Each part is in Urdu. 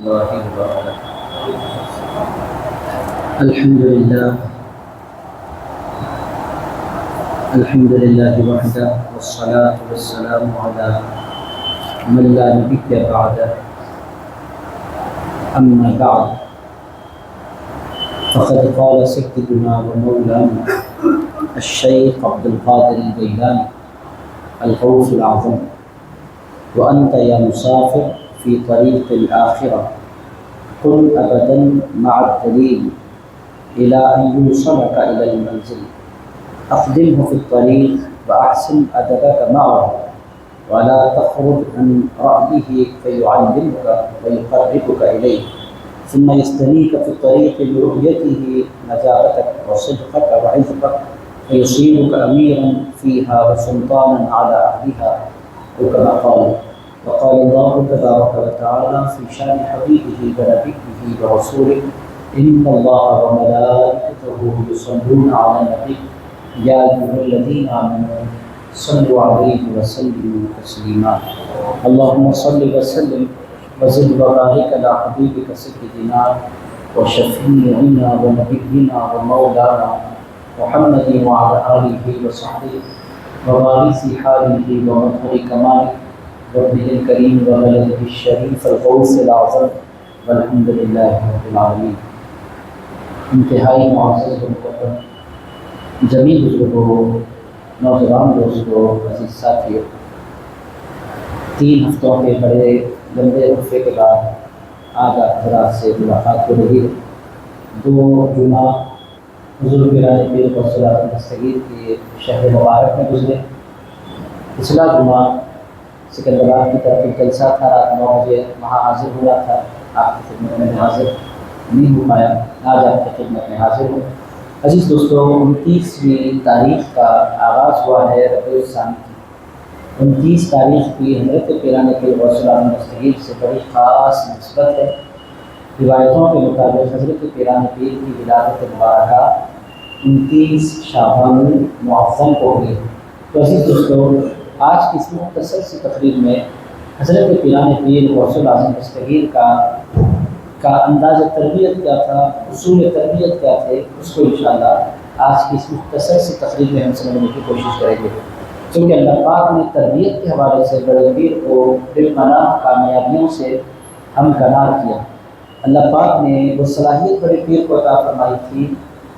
الله وبركاته. الحمد لله وحده، والصلاة والسلام على من لا نبي بعده. أما بعد، فقد قال سيدنا ومولانا الشيخ عبد القادر الجيلاني الغوث الأعظم: وأنت يا مسافر في طريق الآخرة كن أبدا مع الدليل إلى أن يوصلك إلى المنزل، أقدمه في الطريق وأحسن أدبك معه، ولا تخرج عن رأيه فيعلمك ويقربك إليه، ثم يستنيك في الطريق برؤيته نجابتك وصدقك وعزك، فيصيبك أميرا فيها وسلطانا على أهلها، وكما قال. وقال الله تبارك وتعالى في شان حبيبه ونبيه ورسوله: إن الله وملائكته يصلون على النبي يا أيها الذين آمنوا صلوا عليه وسلموا تسليما. اللهم صل وسلم وزد وبارك على حبيبك سيدنا وشفيعنا ونبينا ومولانا محمد وعلى آله وصحبه ووارث حاله ومظهر كماله ربه الكريم وبلده الشريف الغوث الأعظم، والحمد لله رب العالمین۔ انتہائی معزز و محترم جمیع بزرگوں، نوجوان دوستوں، عزیز ساتھیوں، 3 ہفتوں کے بڑے لمبے وقفے کے بعد آج آپ حضرات سے ملاقات ہو رہی ہے۔ 2 جمعہ حضور پیران پیر غوث العظم دستگیر کے شہر مبارک میں گزرے۔ پچھلا جمعہ سکندرآباد کی طرف ایک جلسہ تھا، رات 9 بجے وہاں حاضر ہوا تھا، آپ کی خدمت میں حاضر نہیں ہو پایا، آج آپ کی خدمت میں حاضر ہوں۔ عزیز دوستوں، 29ویں تاریخ کا آغاز ہوا ہے ربیع الثانی کی۔ 29 تاریخ کی حضرت پیران پیر غوث العظم دستگیر سے بڑی خاص نسبت ہے۔ روایتوں کے مطابق حضرت پیران پیر کی ولادت مبارکہ 29 شعبان المعظم کو ہوئی۔ تو عزیز دوستوں، آج کی اس مختصر سی تقریر میں حضرت پیران پیر غوث العظم دستگیر کا انداز تربیت کیا تھا، اصول تربیت کیا تھے، اس کو انشاءاللہ آج کی اس مختصر سی تقریر میں ہم سمجھنے کی کوشش کریں گے۔ کیونکہ اللہ پاک نے تربیت کے حوالے سے بڑے پیر کو بالمنام کامیابیوں سے ہمکنار کیا۔ اللہ پاک نے وہ صلاحیت بڑے پیر کو عطا فرمائی تھی۔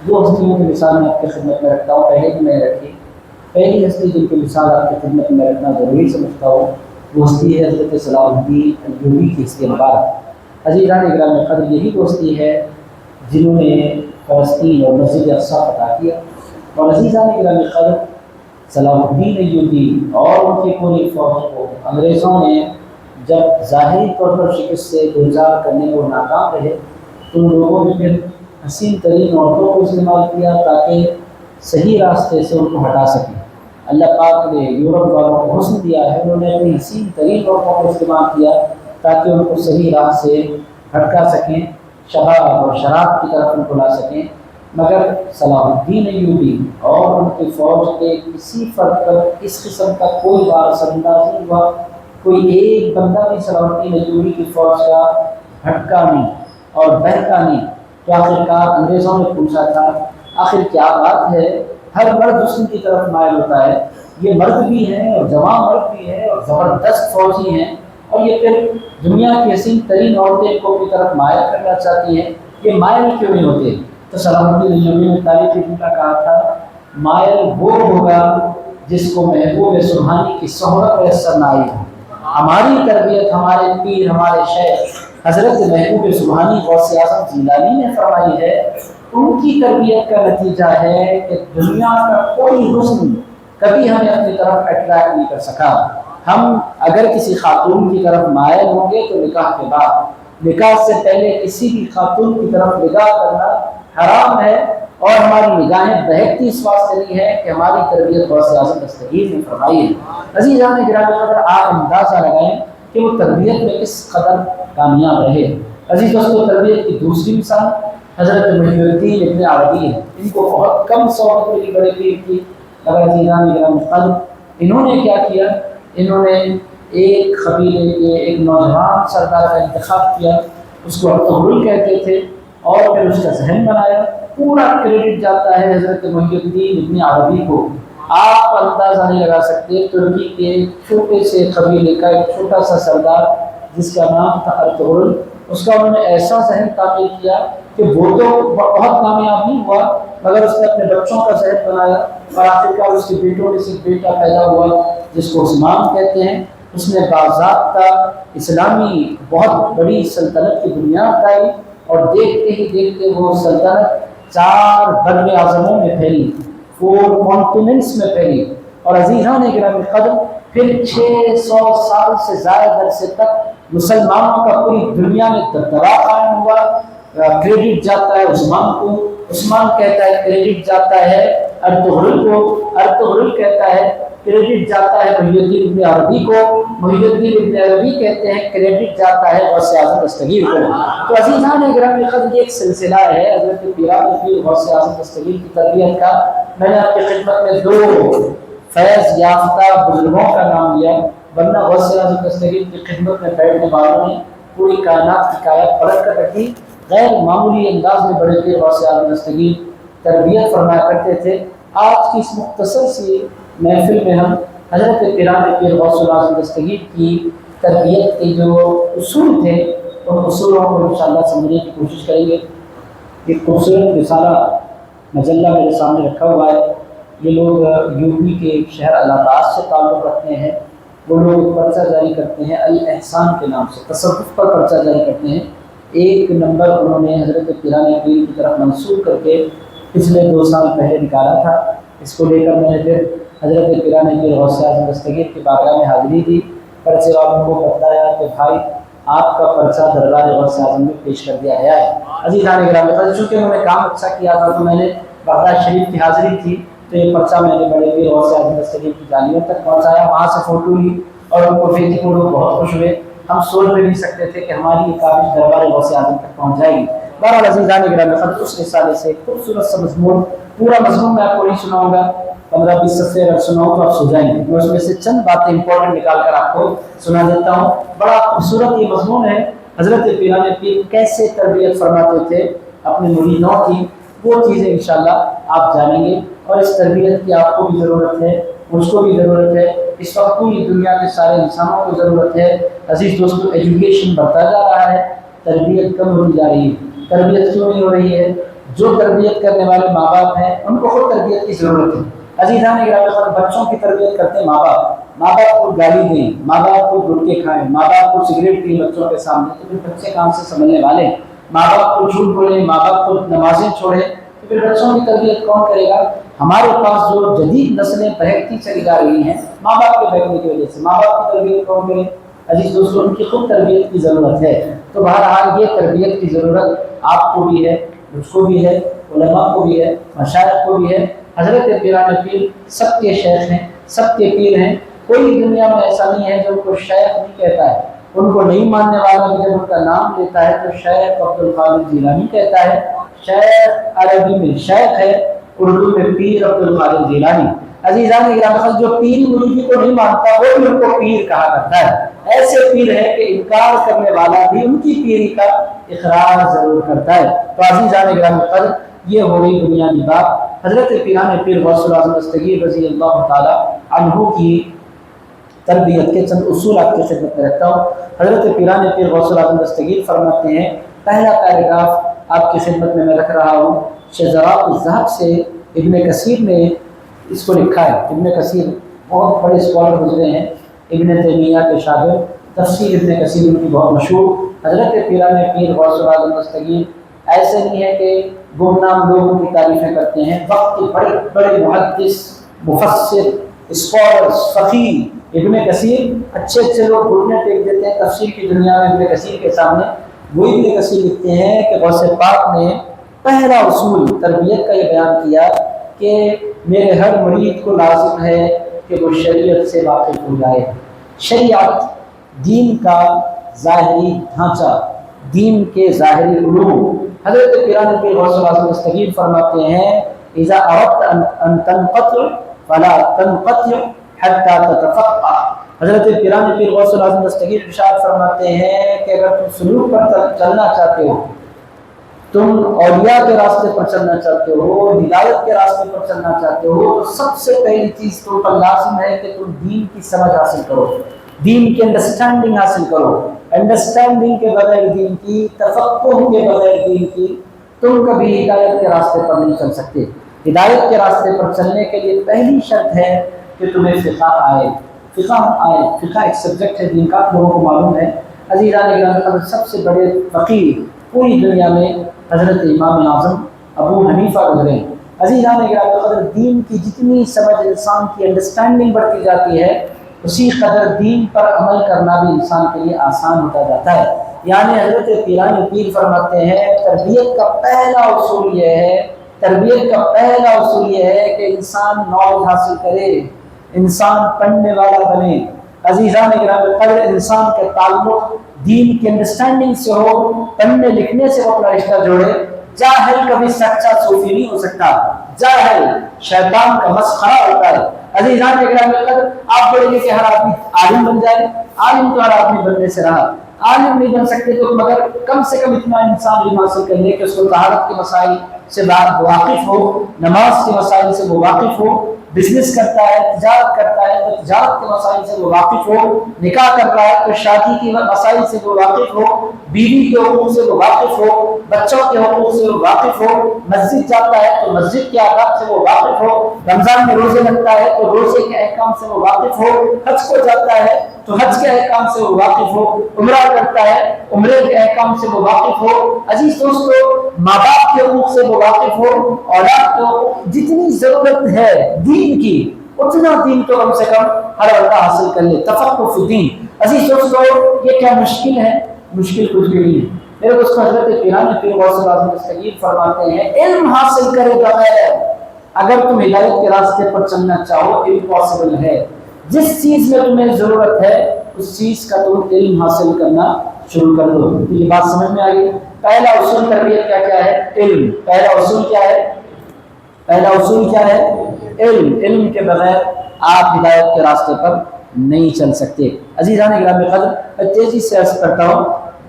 2 ہستیوں کی مثال میں آپ کی خدمت میں رکھتا ہوں، پہلے بھی میں رکھی۔ پہلی ہستی جن کی مثال آپ کی خدمت میں رکھنا ضروری سمجھتا ہوں، وہ ہستی ہے حضرت صلاح الدین ایوبی کی ہستی مبارک۔ عزیزان گرامی قدر، یہی وہ ہستی ہے جنہوں نے فلسطین اور مسجد اقصیٰ فتح کیا۔ اور عزیزان گرامی قدر، صلاح الدین ایوبی اور ان کی پوری فوج کو انگریزوں نے جب ظاہری طور پر شکست سے گلزار کرنے میں وہ ناکام رہے، تو ان لوگوں نے پھر حسین ترین عورتوں کو استعمال کیا تاکہ صحیح راستے سے ان کو ہٹا سکیں۔ اللہ پاک نے یورپ والوں کو حسن دیا ہے، انہوں نے اپنی حسین ترین عورتوں کو استعمال کیا تاکہ ان کو صحیح راہ سے ہٹکا سکیں، شباب اور شراب کی طرف ان کو لا سکیں۔ مگر صلاح الدین ایوبی اور ان کی فوج کے کسی فرد پر اس قسم کا کوئی وارث انداز نہیں ہوا، کوئی ایک بندہ بھی صلاح الدین ایوبی کی فوج کا ہٹکا نہیں اور بہکا نہیں۔ تو آخرکار انگریزوں نے پوچھا تھا، آخر کیا بات ہے، ہر مرد حسن کی طرف مائل ہوتا ہے، یہ مرد بھی ہیں اور جوان مرد بھی ہیں اور زبردست فوجی ہیں، اور یہ پھر دنیا کی حسین ترین عورتیں کو کی طرف مائل کرنا چاہتی ہیں، یہ مائل کیوں نہیں ہوتے؟ تو صلاح الدین ایوبی نے تاریخی جملہ کہا تھا، مائل وہ ہوگا جس کو محبوب سبحانی کی صحبت میسر نہ آئی ہو۔ ہماری تربیت ہمارے پیر، ہمارے شیخ حضرت محبوب سبحانی غوث اعظم جیلانی نے فرمائی ہے، ان کی تربیت کا نتیجہ ہے کہ دنیا کا کوئی حسن کبھی ہمیں اپنی طرف اٹریکٹ نہیں کر سکا۔ ہم اگر کسی خاتون کی طرف مائل ہوں گے تو نکاح کے بعد، نکاح سے پہلے کسی بھی خاتون کی طرف نگاہ کرنا حرام ہے، اور ہماری نگاہیں بہکتی اس واسطے نہیں ہے کہ ہماری تربیت غوث اعظم دستگیر نے فرمائی ہے۔ عزیزان گرامی قدر، آپ اندازہ لگائیں کہ وہ تربیت میں کس قدر کامیاب رہے۔ عزیز دوستو، تربیت کی دوسری مثال حضرت محی الدین ابن عربی ہے۔ ان کو بہت کم صحبت ملی بڑے پیر کی، مگر عزیزان گرامی قدر، انہوں نے کیا کیا؟ انہوں نے ایک قبیلے کے ایک نوجوان سردار کا انتخاب کیا، اس کو ارطغرل کہتے تھے، اور پھر اس کا ذہن بنایا۔ پورا کریڈٹ جاتا ہے حضرت محی الدین ابن عربی کو۔ آپ اندازہ نہیں لگا سکتے، ترکی کے چھوٹے سے قبیلے کا ایک چھوٹا سا سردار جس کا نام تھا ارطغرل، اس کا انہوں نے ایسا ذہن تعمیر کیا کہ وہ تو بہت کامیاب نہیں ہوا، مگر اس نے اپنے بچوں کا ذہن بنایا، اور آخرکار اس کے بیٹوں میں سے ایک بیٹا پیدا ہوا جس کو عثمان کہتے ہیں۔ اس نے باضابطہ اسلامی بہت بڑی سلطنت کی بنیاد ڈالی، اور دیکھتے ہی دیکھتے وہ سلطنت 4 بر اعظموں میں پھیلی، 4 کانٹیننٹس میں پھیلی، اور عزیزان گرامی قدر پھر 600 سال سے زائد عرصے تک مسلمانوں کا پوری دنیا میں دبدبا قائم ہوا۔ کریڈٹ جاتا ہے عثمان کو، عثمان کہتا ہے کریڈٹ جاتا ہے ارطغرل کو، ارطغرل کہتا ہے کریڈٹ جاتا ہے محی الدین ابن عربی کو، محی الدین ابن عربی کہتے ہیں کریڈٹ جاتا ہے غوث اعظم دستگیر کو۔ تو عزیزان گرامی قدر یہ ایک سلسلہ ہے حضرت پیران پیر غوث اعظم دستگیر کی تربیت کا۔ میں نے آپ کی خدمت میں 2 فیض یافتہ بزرگوں کا نام لیا، ورنہ غوث اعظم دستگیر کی خدمت میں بیٹھنے والوں نے پوری کائنات کی کائیت پلٹ کر رکھی۔ غیر معمولی انداز میں بڑے پیر غوث اعظم دستگیر تربیت فرمایا کرتے تھے۔ آج کی اس مختصر سی محفل میں ہم حضرت پیران پیر غوث اعظم دستگیر کی تربیت کے جو اصول تھے ان اصولوں کو انشاءاللہ سمجھنے کی کوشش کریں گے۔ ایک خوبصورت رسالہ مجلہ میرے سامنے رکھا ہوا ہے۔ یہ لوگ یو پی کے ایک شہر الہٰباد سے تعلق رکھتے ہیں۔ وہ لوگ ایک پرچہ جاری کرتے ہیں الاحسان کے نام سے، تصوف پر پرچہ جاری کرتے ہیں۔ 1 نمبر انہوں نے حضرت پیران پیر کی طرف منسوخ کر کے پچھلے 2 سال پہلے نکالا تھا۔ اس کو لے کر میں نے پھر حضرت پیران پیر غوث اعظم دستگیر کی بارگاہ میں حاضری دی، پرچے والوں کو بتایا کہ بھائی آپ کا پرچہ دربار غوث اعظم میں پیش کر دیا گیا ہے۔ عزیزان گرامی، چونکہ انہوں نے کام اچھا کیا تھا تو میں نے بغداد شریف کی حاضری تھی، تو یہ پرچہ میں نے بڑے پیر غوث اعظم دستگیر کی جانیوں تک پہنچایا، وہاں سے فوٹو لی اور ان کو بھیجی۔ وہ لوگ بہت خوش ہوئے، ہم سوچ بھی نہیں سکتے تھے کہ ہماری یہ کاوش دربار غوث اعظم تک پہنچ جائے گی۔ بہرحال عزیزان گرامی، اس رسالے سے خوبصورت سا مضمون، پورا مضمون میں آپ کو نہیں سناؤں گا، 15-20 صفحے اگر سناؤں تو آپ سو جائیں گے۔ میں اس میں سے چند باتیں امپورٹنٹ نکال کر آپ کو سنا دیتا ہوں۔ بڑا خوبصورت یہ مضمون ہے، حضرت پیران پیر کیسے تربیت فرماتے تھے اپنے مریدوں کی، وہ چیزیں انشاءاللہ آپ جانیں گے۔ اور اس تربیت کی آپ کو بھی ضرورت ہے، مجھ کو بھی ضرورت ہے، اس وقت پوری دنیا کے سارے انسانوں کو ضرورت ہے۔ عزیز دوستو، ایجوکیشن بڑھتا جا رہا ہے، تربیت کم ہوتی جا رہی ہے۔ تربیت کیوں نہیں ہو رہی ہے؟ جو تربیت کرنے والے ماں باپ ہیں ان کو خود تربیت کی ضرورت ہے۔ عزیزان گرامی، بچوں کی تربیت کرتے ہیں ماں باپ، ماں باپ کو گالی دیں، ماں باپ کو گٹکے کھائیں، ماں باپ کو سگریٹ پئیں بچوں کے سامنے، تو پھر بچے کام سے سنبھلنے والے؟ ماں باپ کو جھوٹ بولیں، ماں باپ کو نمازیں چھوڑیں، تو پھر بچوں کی تربیت کون کرے گا؟ ہمارے پاس جو جدید نسلیں بہکتی چلی جا رہی ہیں ماں باپ کے بہکنے کی وجہ سے، ماں باپ کی تربیت کون کرے؟ عزیز دوستوں، ان کی خود تربیت کی ضرورت ہے۔ تو بہرحال یہ تربیت کی ضرورت آپ کو بھی ہے، مجھ کو بھی ہے، علماء کو بھی ہے، مشائخ کو بھی ہے۔ حضرت پیران پیر سب کے شیخ ہیں، سب کے پیر ہیں، کوئی دنیا میں ایسا نہیں ہے جو ان کو شیخ نہیں کہتا ہے۔ ان کو نہیں ماننے والا بھی جب ان کا نام لیتا ہے تو شیخ عبد القادر جیلانی کہتا ہے۔ شیخ عربی میں شیخ ہے، اردو میں پیر عبد القادر جیلانی۔ عزیزان گرامی، جو پیر مریدی کو نہیں مانتا وہ بھی ان کو پیر کہا کرتا ہے۔ ایسے پیر ہے کہ انکار کرنے والا بھی ان کی پیری کا اقرار ضرور کرتا ہے۔ تو عزیزان گرامی، یہ ہو گئی بنیادی بات۔ حضرت پیران پیر غوث اعظم دستگیر رضی اللہ تعالی عنہ کی تربیت کے چند اصول آپ کی خدمت میں رکھتا ہوں۔ حضرت پیران پیر غوث اعظم دستگیر فرماتے ہیں، پہلا پیراگراف آپ کی خدمت میں رکھ رہا ہوں، شذرات الذہب سے ابن کثیر نے اس کو لکھا ہے۔ ابن کثیر بہت بڑے اسکالر گزرے ہیں، ابن تیمیہ کے شاگرد، تفسیر ابن کثیر ان کی بہت مشہور۔ حضرت پیران پیر غوث اعظم دستگیر ایسے نہیں ہے کہ گمنام لوگوں کی تعریفیں کرتے ہیں، وقت کے بڑے بڑے محدث، مفسر، اسکالرز، فقیہ ابن کثیر، اچھے اچھے لوگ گھٹنے ٹیک دیتے ہیں تفسیر کی دنیا میں ابن کثیر کے سامنے۔ وہ ابن کثیر لکھتے ہیں کہ غوث پاک نے پہلا اصول تربیت کا یہ بیان کیا کہ میرے ہر مرید کو لازم ہے کہ وہ شریعت سے واقف ہو جائے۔ شریعت دین کا ظاہری ڈھانچہ، دین کے ظاہری علوم۔ حضرت پیران پیر غوث اعظم دستگیر فرماتے ہیں، اذا اردت ان تنقطع فلا تنقطع حتى تتفقه۔ حضرت پیران پیر غوث العظم دستگیر ارشاد فرماتے ہیں کہ اگر تم سلوک پر چلنا چاہتے ہو، تم اولیاء کے راستے پر چلنا چاہتے ہو، ہدایت کے راستے پر چلنا چاہتے ہو، تو سب سے پہلی چیز تم پر لازم ہے کہ تم دین کی سمجھ حاصل کرو، دین کی انڈرسٹینڈنگ حاصل کرو۔ انڈرسٹینڈنگ کے بغیر دین کی، تفقہ کے بغیر دین کی، تم کبھی ہدایت کے راستے پر نہیں چل سکتے۔ ہدایت کے راستے پر چلنے کے لیے پہلی شرط ہے کہ تمہیں فقہ آئے۔ فقہ ایک سبجیکٹ ہے دین کا، لوگوں کو معلوم ہے۔ عزیزان گرامی، سب سے بڑے فقیہ پوری دنیا میں حضرت امام اعظم ابو حنیفہ گزرے۔ عزیزان گرامی، دین کی جتنی سمجھ انسان کی انڈرسٹینڈنگ بڑھتی جاتی ہے، اسی قدر دین پر عمل کرنا بھی انسان کے لیے آسان ہوتا جاتا ہے۔ یعنی حضرت پیران پیر فرماتے ہیں تربیت کا پہلا اصول یہ ہے کہ انسان نالج حاصل کرے، انسان پڑھنے والا بنے۔ عزیزان گرامی قدر، انسان کا تعلق دین کی انڈرسٹینڈنگ سے ہو، پڑھنے لکھنے سے وہ اپنا رشتہ جوڑے۔ جاہل کبھی سچا صوفی نہیں ہو سکتا، جاہل شیطان کا مسخرہ ہوتا ہے۔ عزیزان گرامی قدر، آپ بولیں گے کہ ہر آدمی عالم بن جائے، عالم تو ہر آدمی بننے سے رہا، عالم نہیں بن سکتے تو مگر کم سے کم اتنا انسان علم حاصل کر لے کہ اس کو طہارت کے مسائل سے واقف ہو، نماز کے مسائل سے وہ واقف ہو، بزنس کرتا ہے، تجارت کرتا ہے تو تجارت کے مسائل سے وہ واقف ہو، نکاح کر رہا ہے تو شادی کے مسائل سے وہ واقف ہو، بیوی کے حقوق سے وہ واقف ہو، بچوں کے حقوق سے وہ واقف ہو، مسجد جاتا ہے تو مسجد کے آداب سے وہ واقف ہو، رمضان میں روزے رکھتا ہے تو روزے کے احکام سے وہ واقف ہو، حج کو جاتا ہے تو حج کے احکام سے وہ واقف ہو، عمرہ کرتا ہے عمرے کے احکام سے وہ واقف ہو۔ عزیز دوستو، ماں باپ کے حقوق سے وہ واقف ہو، اولاد کو جتنی ضرورت ہے دین کی اتنا دین تو کم سے کم ہر بندہ حاصل کر لے، تفقہ فی الدین۔ عزیز دوستو، یہ کیا مشکل ہے؟ مشکل کچھ بھی نہیں ہے۔ میرے دوستو، حضرت پیران پیر غوث العظم دستگیر فرماتے ہیں علم حاصل کرے بغیر اگر تم ہدایت کے راستے پر چلنا چاہو، امپاسبل ہے۔ جس چیز میں تمہیں ضرورت ہے اس چیز کا تم علم حاصل کرنا شروع کر دو۔ یہ بات سمجھ میں آ گئی؟ پہلا اصول تربیت کیا ہے؟ علم۔ پہلا اصول کیا ہے؟ علم کے بغیر آپ ہدایت کے راستے پر نہیں چل سکتے۔ عزیزان گرامی قدر، میں تیزی سے عرض کرتا ہوں،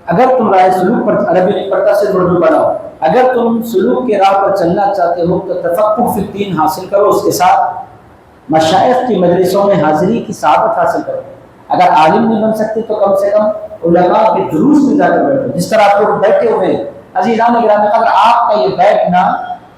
اگر تم راہ سلوک پر، عربی نہیں پڑھتا صرف اردو پڑھاؤ، اگر تم سلوک کے راہ پر چلنا چاہتے ہو تو تفقہ فی الدین حاصل کرو، اس کے ساتھ مشائخ کی مجلسوں میں حاضری کی سعادت حاصل کرو۔ اگر عالم نہیں بن سکتے تو کم سے کم علماء کے جلوس میں جا کر بیٹھو، جس طرح آپ لوگ بیٹھے ہوئے ہیں۔ عزیزان گرامی قدر، آپ کا یہ بیٹھنا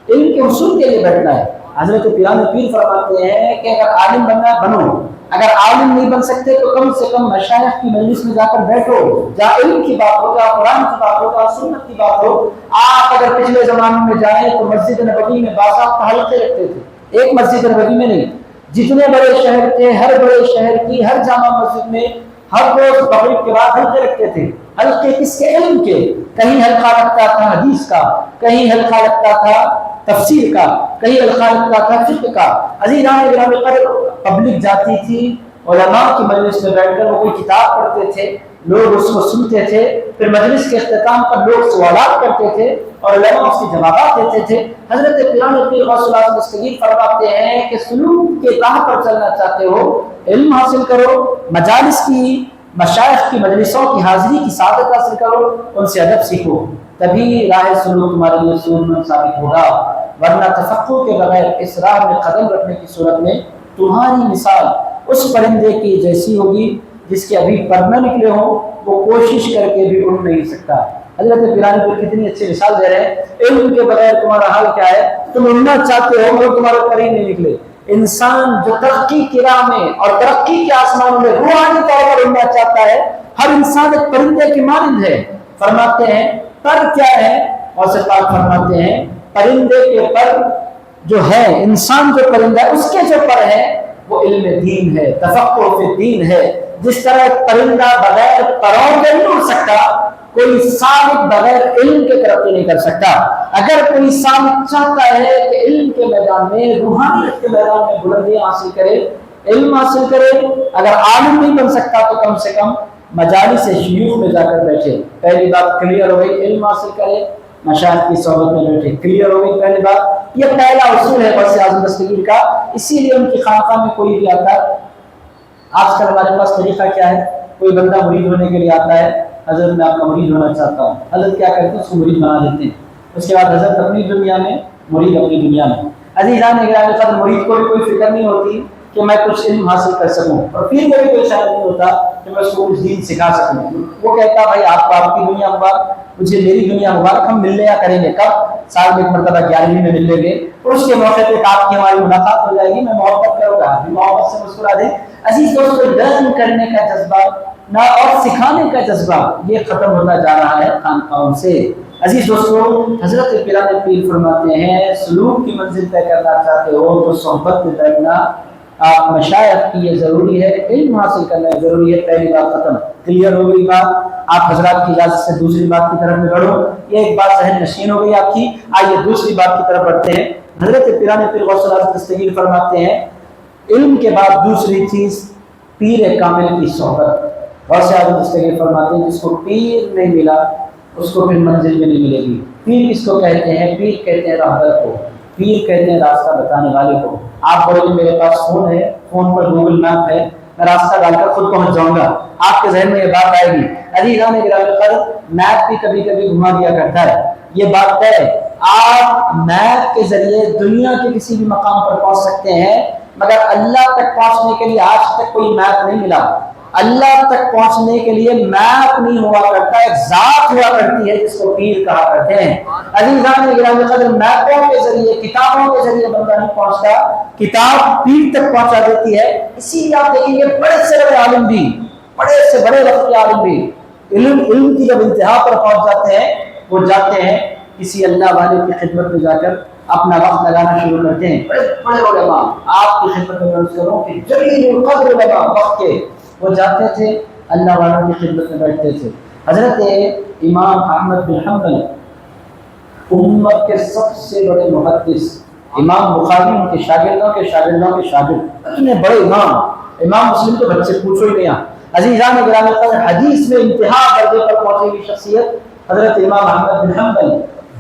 علم کے اصول کے لیے بیٹھنا ہے۔ حضرت پیران پیر فرماتے ہیں کہ اگر عالم بننا ہے بنو، اگر عالم نہیں بن سکتے تو کم سے کم مشائخ کی مجلس میں جا کر بیٹھو، جہاں علم کی بات ہو، جہاں قرآن کی بات ہو، جہاں سنت کی بات ہو۔ آپ اگر پچھلے زمانے میں جائیں تو مسجد نبوی میں باضابطہ حلقے رکھتے تھے، ایک مسجد نبوی میں نہیں، جتنے بڑے شہر تھے ہر بڑے شہر کی ہر جامع مسجد میں ہر روز مغرب کے بعد حلقے رکھتے تھے۔ حلقے کس کے؟ علم کے۔ کہیں حلقہ لگتا تھا حدیث کا، کہیں حلقہ لگتا تھا تفسیر کا، کہیں حلقہ لگتا تھا فقہ کا۔ عزیزان گرامی قدر، پبلک جاتی تھی علماء کی مجلس میں بیٹھ کر وہ کوئی کتاب پڑھتے تھے، لوگ اس کو سنتے تھے، پھر مجلس کے اختتام پر لوگ سوالات کرتے تھے اور علماء اس کے جوابات دیتے تھے۔ حضرت پیران پیر غوث العظم دستگیر فرماتے ہیں کہ سلوک کے راہ پر چلنا چاہتے ہو، علم حاصل کرو، مجالس کی، مشائخ کی مجلسوں کی حاضری کی سعادت حاصل کرو، ان سے ادب سیکھو، تبھی راہ سلوک تمہارے لیے سودمند ثابت ہوگا۔ ورنہ تفقہ کے بغیر اس راہ میں قدم رکھنے کی صورت میں تمہاری مثال اس پرندے کی جیسی ہوگی جس کے ابھی پر نہ نکلے ہوں، وہ کوشش کر کے بھی اڑ نہیں سکتا۔ حضرت پیران پیر کتنی اچھی مثال دے رہے ہیں، علم کے بغیر تمہارا حال کیا ہے؟ تم اڑنا چاہتے ہو مگر تمہارے پر ہی نہیں نکلے۔ انسان جو ترقی کی راہ میں اور ترقی کے آسمانوں میں روحانی طور پر اڑنا چاہتا ہے، ہر انسان ایک پرندے کی مانند ہے۔ فرماتے ہیں پر کیا ہے؟ اور سے پاک فرماتے ہیں پرندے کے پر جو ہے، انسان جو پرندہ ہے اس کے جو پر ہے وہ علم دین ہے، تفقہ فی الدین ہے۔ جس طرح ایک پرندہ بغیر پروں کے نہیں اڑ سکتا، کوئی سالک بغیر علم کے ترقی نہیں کر سکتا۔ اگر کوئی سالک چاہتا ہے کہ علم کے میدان میں، روحانیت کے میدان میں بلندیاں حاصل کرے، علم حاصل کرے، اگر عالم نہیں بن سکتا تو کم سے کم مجالس شیوخ میں جا کر بیٹھے۔ پہلی بات کلیئر ہو گئی، علم حاصل کرے، مشائخ کی صحبت میں بیٹھے، کلیئر ہو گئی پہلی بات۔ یہ پہلا اصول ہے غوث اعظم دستگیر کا، اسی لیے ان کی خانقاہ میں کوئی بھی آتا آج کل ہمارے پاس طریقہ کیا ہے، کوئی بندہ مرید ہونے کے لیے آتا ہے، حضرت میں آپ کا مرید ہونا چاہتا ہوں، حضرت کیا کرتے ہیں اس کو مرید بنا دیتے ہیں، اس کے بعد حضرت اپنی دنیا میں، مرید اپنی دنیا میں۔ عزیزان گرامی قدر، مرید کو بھی کوئی فکر نہیں ہوتی کہ میں کچھ علم حاصل کر سکوں، اور پیر کو بھی کوئی خیال نہیں ہوتا کہ میں اس کو کچھ دین سکھا سکوں۔ وہ کہتا بھائی آپ کو آپ کی دنیا مبارک، مجھے میری دنیا مبارک، ہم مل لیا کریں گے، کب؟ سال میں ایک مرتبہ 11ویں میں مل لیں گے، اور اس کے موقع پہ آپ کی ہماری ملاقات ہو جائے گی، میں محبت کروں گا، محبت سے مسکرا دیں۔ عزیز دوستو، لرن کرنے کا جذبہ نہ اور سکھانے کا جذبہ یہ ختم ہوتا جا رہا ہے خانقاہوں سے۔ عزیز دوستو، حضرت پیران پیر فرماتے ہیں سلوک کی منزل طے کرنا چاہتے ہو تو صحبت میں بیٹھنا آپ مشائخ کی یہ ضروری ہے، علم حاصل کرنا ضروری ہے۔ پہلی بات ختم، کلیئر ہو گئی بات۔ آپ حضرات کی اجازت سے دوسری بات کی طرف میں بڑھوں، یہ ایک بات ذہن نشین ہو گئی آپ کی، آئیے دوسری بات کی طرف بڑھتے ہیں۔ حضرت پیران پیر غوث اعظم دستگیر فرماتے ہیں علم کے بعد دوسری چیز پیر کامل کی صحبت۔ غوث اعظم دستگیر فرماتے ہیں جس کو پیر نہیں ملا اس کو پھر منزل بھی نہیں ملے گی۔ پیر کس کو کہتے ہیں؟ پیر کہتے ہیں راہبر کو، پیر کہتے ہیں راستہ بتانے والے کو۔ آپ بولے کہ میرے پاس فون ہے، فون پر گوگل میپ ہے، میں راستہ ڈال کر خود پہنچ جاؤں گا، آپ کے ذہن میں یہ بات آئے گی۔ عزیزان گرامی قدر، میپ بھی کبھی کبھی گھما دیا کرتا ہے، یہ بات ہے۔ آپ میپ کے ذریعے دنیا کے کسی بھی مقام پر پہنچ سکتے ہیں، مگر اللہ تک پہنچنے کے لیے آج تک کوئی میپ نہیں ملا۔ اللہ تک پہنچنے کے لیے میپ نہیں ہوا کرتا، ایک ذات ہوا کرتی ہے جس کو پیر کہا کرتے ہیں۔ عزیزان گرامی قدر، میپوں کے ذریعے، کتابوں کے ذریعے بندہ نہیں پہنچتا، کتاب پیر تک پہنچا دیتی ہے۔ اسی لیے آپ دیکھیں گے بڑے سے بڑے عالم بھی، بڑے سے بڑے وقت کے عالم بھی علم کی جب انتہا پر پہنچ جاتے ہیں، وہ جاتے ہیں کسی اللہ والے کی خدمت میں جا کر اپنا وقت لگانا شروع کرتے ہیں۔ بڑے بڑے علماء آپ کی خدمت میں عرض کروں کہ جلیل القدر علماء وقت کے، وہ جاتے تھے اللہ والوں کی خدمت میں بیٹھتے تھے۔ حضرت امام احمد بن حنبل امت کے سب سے بڑے محدث، امام بخاری ان کے شاگردوں کے شاگردوں کے شاگرد، اتنے بڑے امام، امام مسلم تو بچے پوچھو ہی نہیں۔ عزیزان گرامی قدر، حدیث میں انتہا درجے پر پہنچی ہوئی شخصیت حضرت امام احمد بن حنبل،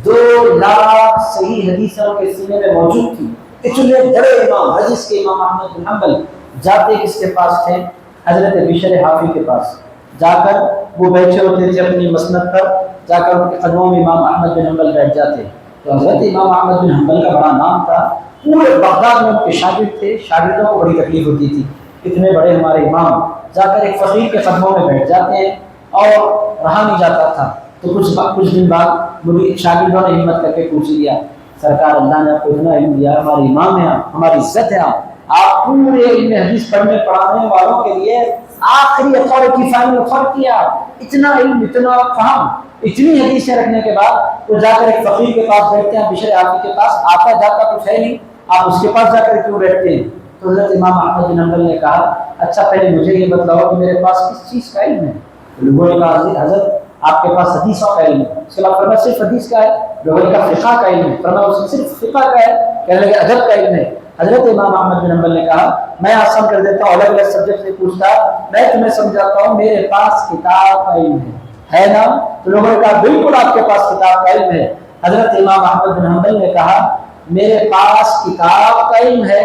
2 لاکھ صحیح حدیثوں کے سینے میں موجود تھی۔ اتنے بڑے امام، حدیث کے امام احمد بن حنبل جاتے کس کے پاس تھے؟ حضرت بشر حافی کے پاس جا کر وہ بیٹھے ہوتے تھے اپنی مسند پر، جا کر ان کے قدموں میں امام احمد بن حنبل بیٹھ جاتے۔ تو حضرت امام احمد بن حنبل کا بڑا نام تھا، پورے بغداد میں ان کے شاگرد تھے، شاگردوں کو بڑی تکلیف ہوتی تھی، اتنے بڑے ہمارے امام جا کر ایک فقیر کے قدموں میں بیٹھ جاتے ہیں اور رہا نہیں جاتا تھا۔ تو کچھ دن بعد مجھے شاگردوں نے ہمت کر کے پوچھ لیا، سرکار اللہ نے آپ کو اتنا علم دیا، ہمارے امام ہیں آپ، ہماری عزت ہے آپ پورے علم حدیث پڑھنے پڑھانے والوں کے لیے آخری اتھارٹی فائنل اتھارٹی، اتنا علم، اتنا فہم، اتنی حدیثیں رکھنے کے بعد وہ جا کر ایک فقیر کے پاس بیٹھتے ہیں، بشر حافی کے پاس، آتا جاتا کچھ ہے نہیں، آپ اس کے پاس جا کر کیوں بیٹھتے ہیں؟ تو حضرت امام احمد بن حنبل نے کہا اچھا پہلے مجھے یہ بتلاؤ کہ میرے پاس کس چیز کا علم ہے؟ لوگوں نے کہا حضرت آپ کے پاس حدیثوں کا علم ہے۔ اس کے بعد فرمایا صرف حدیث کا ہے؟ لوگوں نے کہا فقہ کا علم ہے۔ فرمایا اس میں صرف فقہ کا ہے؟ کہنے لگے ادب کا علم ہے۔ حضرت امام احمد بن حنبل نے کہا میں آسان کر دیتا ہوں، الگ الگ سبجیکٹ سے پوچھتا، میں تمہیں سمجھاتا ہوں، میرے پاس کتاب کا علم ہے نا؟ تو لوگوں نے کہا بالکل آپ کے پاس کتاب کا علم ہے۔ حضرت امام احمد بن حنبل نے کہا میرے پاس کتاب کا علم ہے،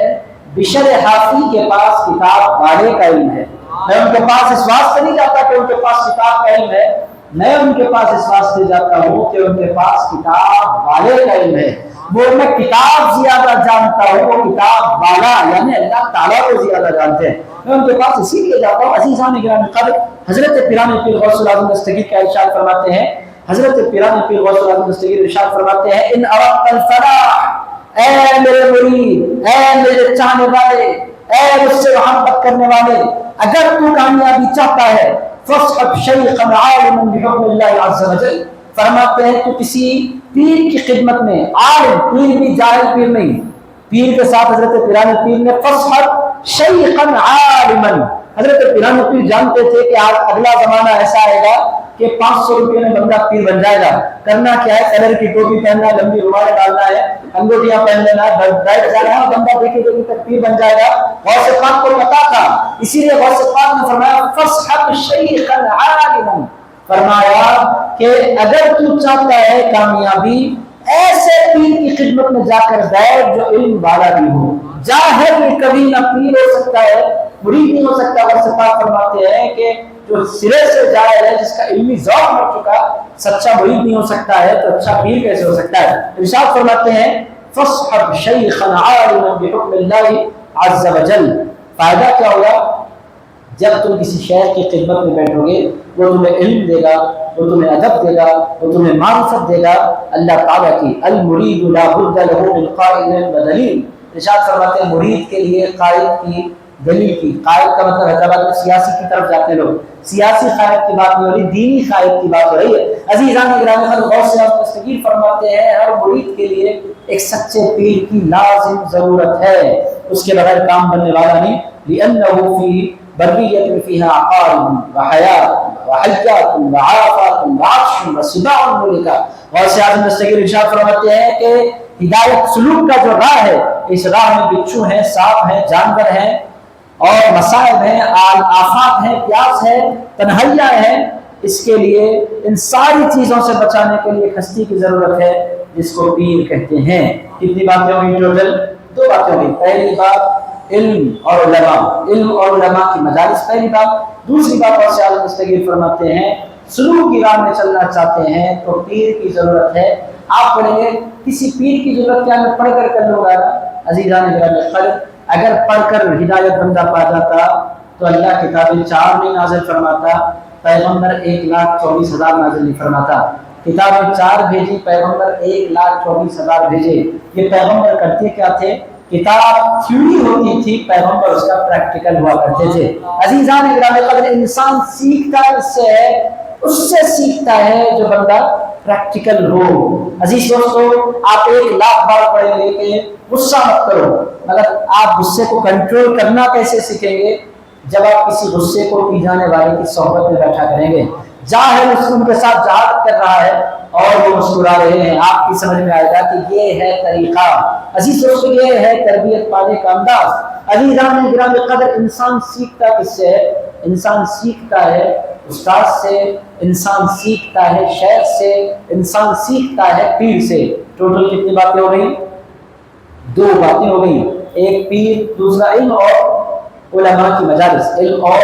بشر حافی کے پاس کتاب والے کا علم ہے۔ میں ان کے پاس اس واسطے نہیں جاتا کہ ان کے پاس کتاب کا علم ہے، میں ان کے پاس اس واسطے جاتا ہوں کہ ان کے پاس کتاب والے کا علم ہے۔ وہ میں کتاب زیادہ جانتا ہوں، وہ کتاب والا یعنی اللہ تعالیٰ کو زیادہ جانتے ہیں، میں ان کے پاس اسی لیے جاتا ہوں۔ عزیزان گرامی قدر، حضرت پیران پیر غوث اعظم دستگیر کا ارشاد فرماتے ہیں، حضرت پیران پیر غوث اعظم دستگیر ارشاد فرماتے ہیں ان اردت الفلاح، اے میرے مرید، اے میرے چاہنے والے، اے مجھ سے محبت کرنے والے، اگر تو کامیابی چاہتا ہے فاصحب شیخا عالما بحکم اللہ عز وجل، فرماتے ہیں تو کسی پیر کی خدمت میں، عالم پیر بھی جاہل پیر نہیں، پیر کے ساتھ حضرت پیران پیر نے فاصحب شیخا عالما، حضرت پیران پیر جانتے تھے کہ آج اگلا زمانہ ایسا آئے گا کہ 500 روپے میں بندہ پیر بن جائے گا، کرنا کیا ہے، کلر کی ٹوپی پہننا، لمبی رومال ڈالنا ہے، انگوٹیاں پہن لینا، بیٹھ جانا ہے، بندہ دیکھے دیکھے تک پیر بن جائے گا۔ غوث پاک کو پتا تھا، اسی لیے غوث پاک نے فرمایا فاصحب شیخا عالما، فرمایا کہ اگر تو چاہتا ہے کامیابی ایسے پیر کی خدمت میں جا کر بیٹھ جو علم والا بھی ہو، جاہل کبھی نہ پیر ہو سکتا ہے مرید نہیں ہو سکتا۔ غوث پاک فرماتے ہیں کہ جو سرے سے جاہل ہے، جس کا علمی ذوق مر چکا، سچا مرید نہیں ہو سکتا ہے تو اچھا پیر کیسے ہو سکتا ہے؟ ارشاد فرماتے ہیں فاصحب شیخا عالما بحکم اللہ عز وجل۔ فائدہ کیا ہوگا؟ جب تم کسی شیخ کی خدمت میں بیٹھو گے، وہ تمہیں علم دے گا، وہ تمہیں ادب دے گا، وہ تمہیں معرفت دے گا اللہ تعالیٰ کی۔ المرید لا بد له من قائد و دلیل۔ ارشاد فرماتے ہیں مرید کے لیے قائد کی دلیل کی۔ قائد کا مطلب حیدرآباد میں سیاسی کی طرف جاتے ہیں لوگ، سیاسی قائد کی بات نہیں ہو رہی، دینی قائد کی بات ہو رہی ہے۔ عزیزان گرامی، غوث دستگیر فرماتے ہیں ہر مرید کے لیے ایک سچے پیر کی لازم ضرورت ہے، اس کے بغیر کام بننے والا نہیں۔ لأنه في برية فيها عقارب وحياة وحيات وعافات وعطش وسباع ملكا۔ غوث اعظم دستگیر ارشاد فرماتے ہیں کہ ہدایت سلوک کا جو راہ ہے، اس راہ میں بچھو ہیں، سانپ ہیں، جانور ہیں اور مصائب ہیں، آفات ہیں، پیاس ہے، تنہائیاں ہیں۔ اس کے لیے ان ساری چیزوں سے بچانے کے لیے کشتی کی ضرورت ہے، جس کو پیر کہتے ہیں۔ کتنی باتیں ہوئی ٹوٹل؟ 2 باتیں ہوئی۔ پہلی بات علم اور علماء، علم اور علماء کی مجالس، پہلی بات۔ دوسری بات غوث اعظم دستگیر فرماتے ہیں سلوک کی راہ میں چلنا چاہتے ہیں تو پیر کی ضرورت ہے۔ آپ پڑھیں گے کسی پیر کی ضرورت کیا میں پڑھ کر کر لوں گا؟ عزیزان گرامی، اگر پڑھ کر ہدایت بندہ پا جاتا تو اللہ کتابیں 4 نہیں نازل فرماتا، پیغمبر 1,24,000 نازل نہیں فرماتا۔ کتابیں 4 بھیجی، پیغمبر 1,24,000 بھیجے۔ یہ پیغمبر کرتے کیا تھے؟ کتاب تھیوری ہوتی تھی، پیغمبر اس کا پریکٹیکل ہوا کرتے تھے۔ عزیزان گرامی قدر، انسان سیکھتا اس سے سیکھتا ہے جو بندہ پریکٹیکل ہو۔ عزیز دوستو، آپ 1,00,000 بار پڑھیں گے کہ غصہ مت کرو، مگر آپ غصے کو کنٹرول کرنا کیسے سیکھیں گے؟ جب آپ کسی غصے کو پی جانے والے کی صحبت میں بیٹھا کریں گے، جاہل ان کے ساتھ جہاد کر رہا ہے اور وہ مسکرا رہے ہیں، آپ کی سمجھ میں آئے گا کہ یہ ہے طریقہ۔ عزیز دوستو، یہ ہے تربیت پانے کا انداز۔ عزیزان گرامی قدر، انسان سیکھتا کس سے ہے؟ انسان سیکھتا ہے استاد سے، انسان سیکھتا ہے شیخ سے، انسان سیکھتا ہے پیر سے۔ ٹوٹل کتنی باتیں ہو گئی؟ 2 باتیں ہو گئی، ایک پیر، دوسرا علم اور علماء کی مجالس۔ علم اور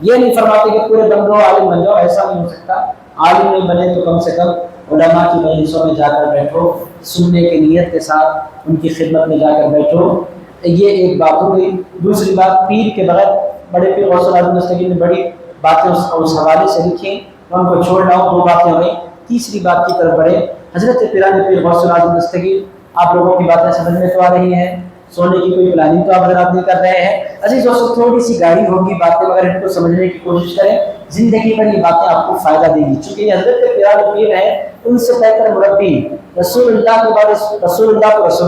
یہ نہیں فرماتے کہ پورے بندوں عالم بن جاؤ، ایسا نہیں ہو سکتا۔ عالم نہیں بنے تو کم سے کم علماء کی مجلسوں میں جا کر بیٹھو، سننے کی نیت کے ساتھ ان کی خدمت میں جا کر بیٹھو۔ یہ ایک بات ہو گئی۔ دوسری بات، پیر کے بغیر، بڑے پیر غوث اعظم دستگیر نے بڑی باتیں اس حوالے سے لکھی، میں ان کو چھوڑ رہا ہوں۔ 2 باتیں ہو گئی۔ تیسری بات کی طرف بڑھے، حضرت پیران پیر غوث اعظم دستگیر، آپ لوگوں کی باتیں سمجھ میں تو آ رہی ہیں، سونے کی کوئی پلاننگ تو آپ حضرات نہیں کر رہے ہیں۔ عزیز دوستو، تھوڑی سی گاڑی ہوگی باتیں، مگر ان کو سمجھنے کی کوشش کریں، زندگی بھر یہ باتیں آپ کو فائدہ دے گی۔ چونکہ یہ حضرت پیران پیر ہیں، ان سے بہتر مربی رسول اللہ کے بعد رسول اللہ کو رسول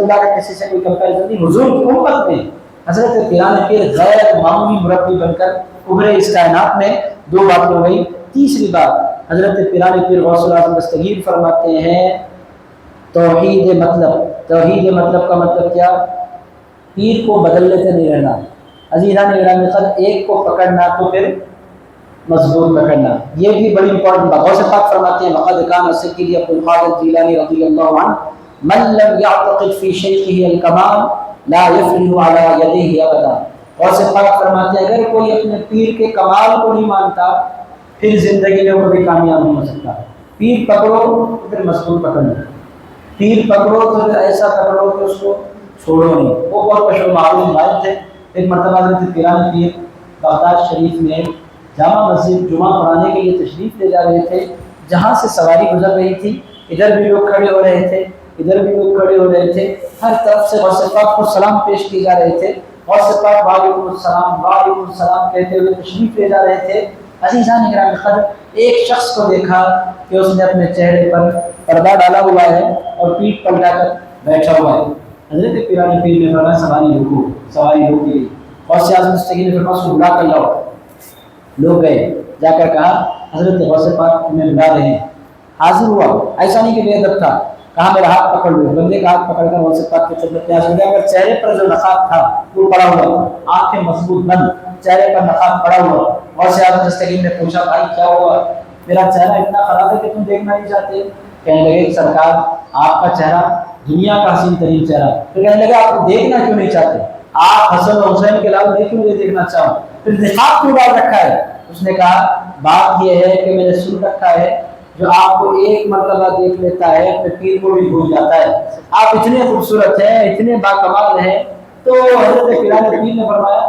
اللہ کا کسی سے کوئی کمپیریزن نہیں۔ حضور کی امت میں حضرت پیران پیر غیر معمولی مربی بن کر ابھرے اس کائنات میں۔ 2 باتیں ہو گئی۔ تیسری بات، حضرت پیران پیر غوث اعظم دستگیر فرماتے ہیں توحید مطلب۔ توحید مطلب کا مطلب کیا؟ پیر کو بدل لیتے نہیں رہنا۔ عزیزان گرامی قدر، ایک کو پکڑنا تو پھر مضبوط پکڑنا، یہ بھی بڑی امپورٹنٹ بات۔ غوث پاک فرماتے ہیں وقد کان سیدی عبد القادر جیلانی رضی اللہ عنہ من لم يعتقد في شیخه الکمال لا يفلح على یدیہ ابدا۔ غوث پاک فرماتے ہیں اگر کوئی اپنے پیر کے کمال کو نہیں مانتا پھر زندگی میں کبھی کامیاب نہیں ہو سکتا۔ پیر پکڑو تو پھر مضبوط پکڑنا، پیر پکڑو تو ایسا پکڑو کہ اس کو چھوڑو نہیں۔ وہ بہت مشہور معروف روایت تھے۔ ایک مرتبہ حضرت پیران پیر بغداد شریف میں جامع مسجد جمعہ پڑھانے کے لیے تشریف لے جا رہے تھے، جہاں سے سواری گزر رہی تھی، ادھر بھی لوگ کھڑے ہو رہے تھے، ادھر بھی لوگ کھڑے ہو رہے تھے، ہر طرف سے غوث پاک کو سلام پیش کیے جا رہے تھے۔ غوث پاک وعلیکم السلام وعلیکم السلام کہتے ہوئے تشریف لے جا رہے تھے۔ عزیزان گرامی قدر، ایک شخص کو دیکھا کہ اس نے اپنے چہرے پر پردہ ڈالا ہوا ہے اور پیٹھ پلٹا کر بیٹھا ہوا ہے۔ حضرت پیران پیر نے فرمایا سواری روکو، سواری روک گئی۔ غوث اعظم دستگیر نے فرمایا اس کو بلا کر لاؤ۔ لوگ گئے، جا کر کہا حضرت غوث پاک تمہیں بلا رہے ہیں۔ حاضر ہوا، ایسا نہیں کہ بے ادب تھا، کہا میرا ہاتھ پکڑ لو۔ بندے کا ہاتھ پکڑ کر غوث پاک کی خدمت میں حاضر ہو گیا، اگر چہرے پر جو نقاب تھا وہ پڑا ہوا، آنکھیں مضبوط بند، چہرے پر نقاب پڑا ہوا۔ غوث اعظم دستگیر نے پوچھا بھائی کیا ہوا؟ میرا چہرہ اتنا خراب ہے کہ تم دیکھنا نہیں چاہتے؟ کہنے لگے سرکار آپ کا چہرہ دنیا کا حسین ترین چہرہ۔ پھر کہنے لگے آپ دیکھنا کیوں نہیں چاہتے؟ آپ حسن و حسین کے علاوہ میں کیوں یہ دیکھنا چاہوں؟ پھر نقاب کیوں ڈال رکھا ہے؟ اس نے کہا بات یہ ہے کہ میں نے سن رکھا ہے جو آپ کو ایک مرتبہ دیکھ لیتا ہے اپنے پیر کو بھی بھول جاتا ہے، آپ اتنے خوبصورت ہیں، اتنے باکمال ہیں۔ تو حضرت پیران پیر نے فرمایا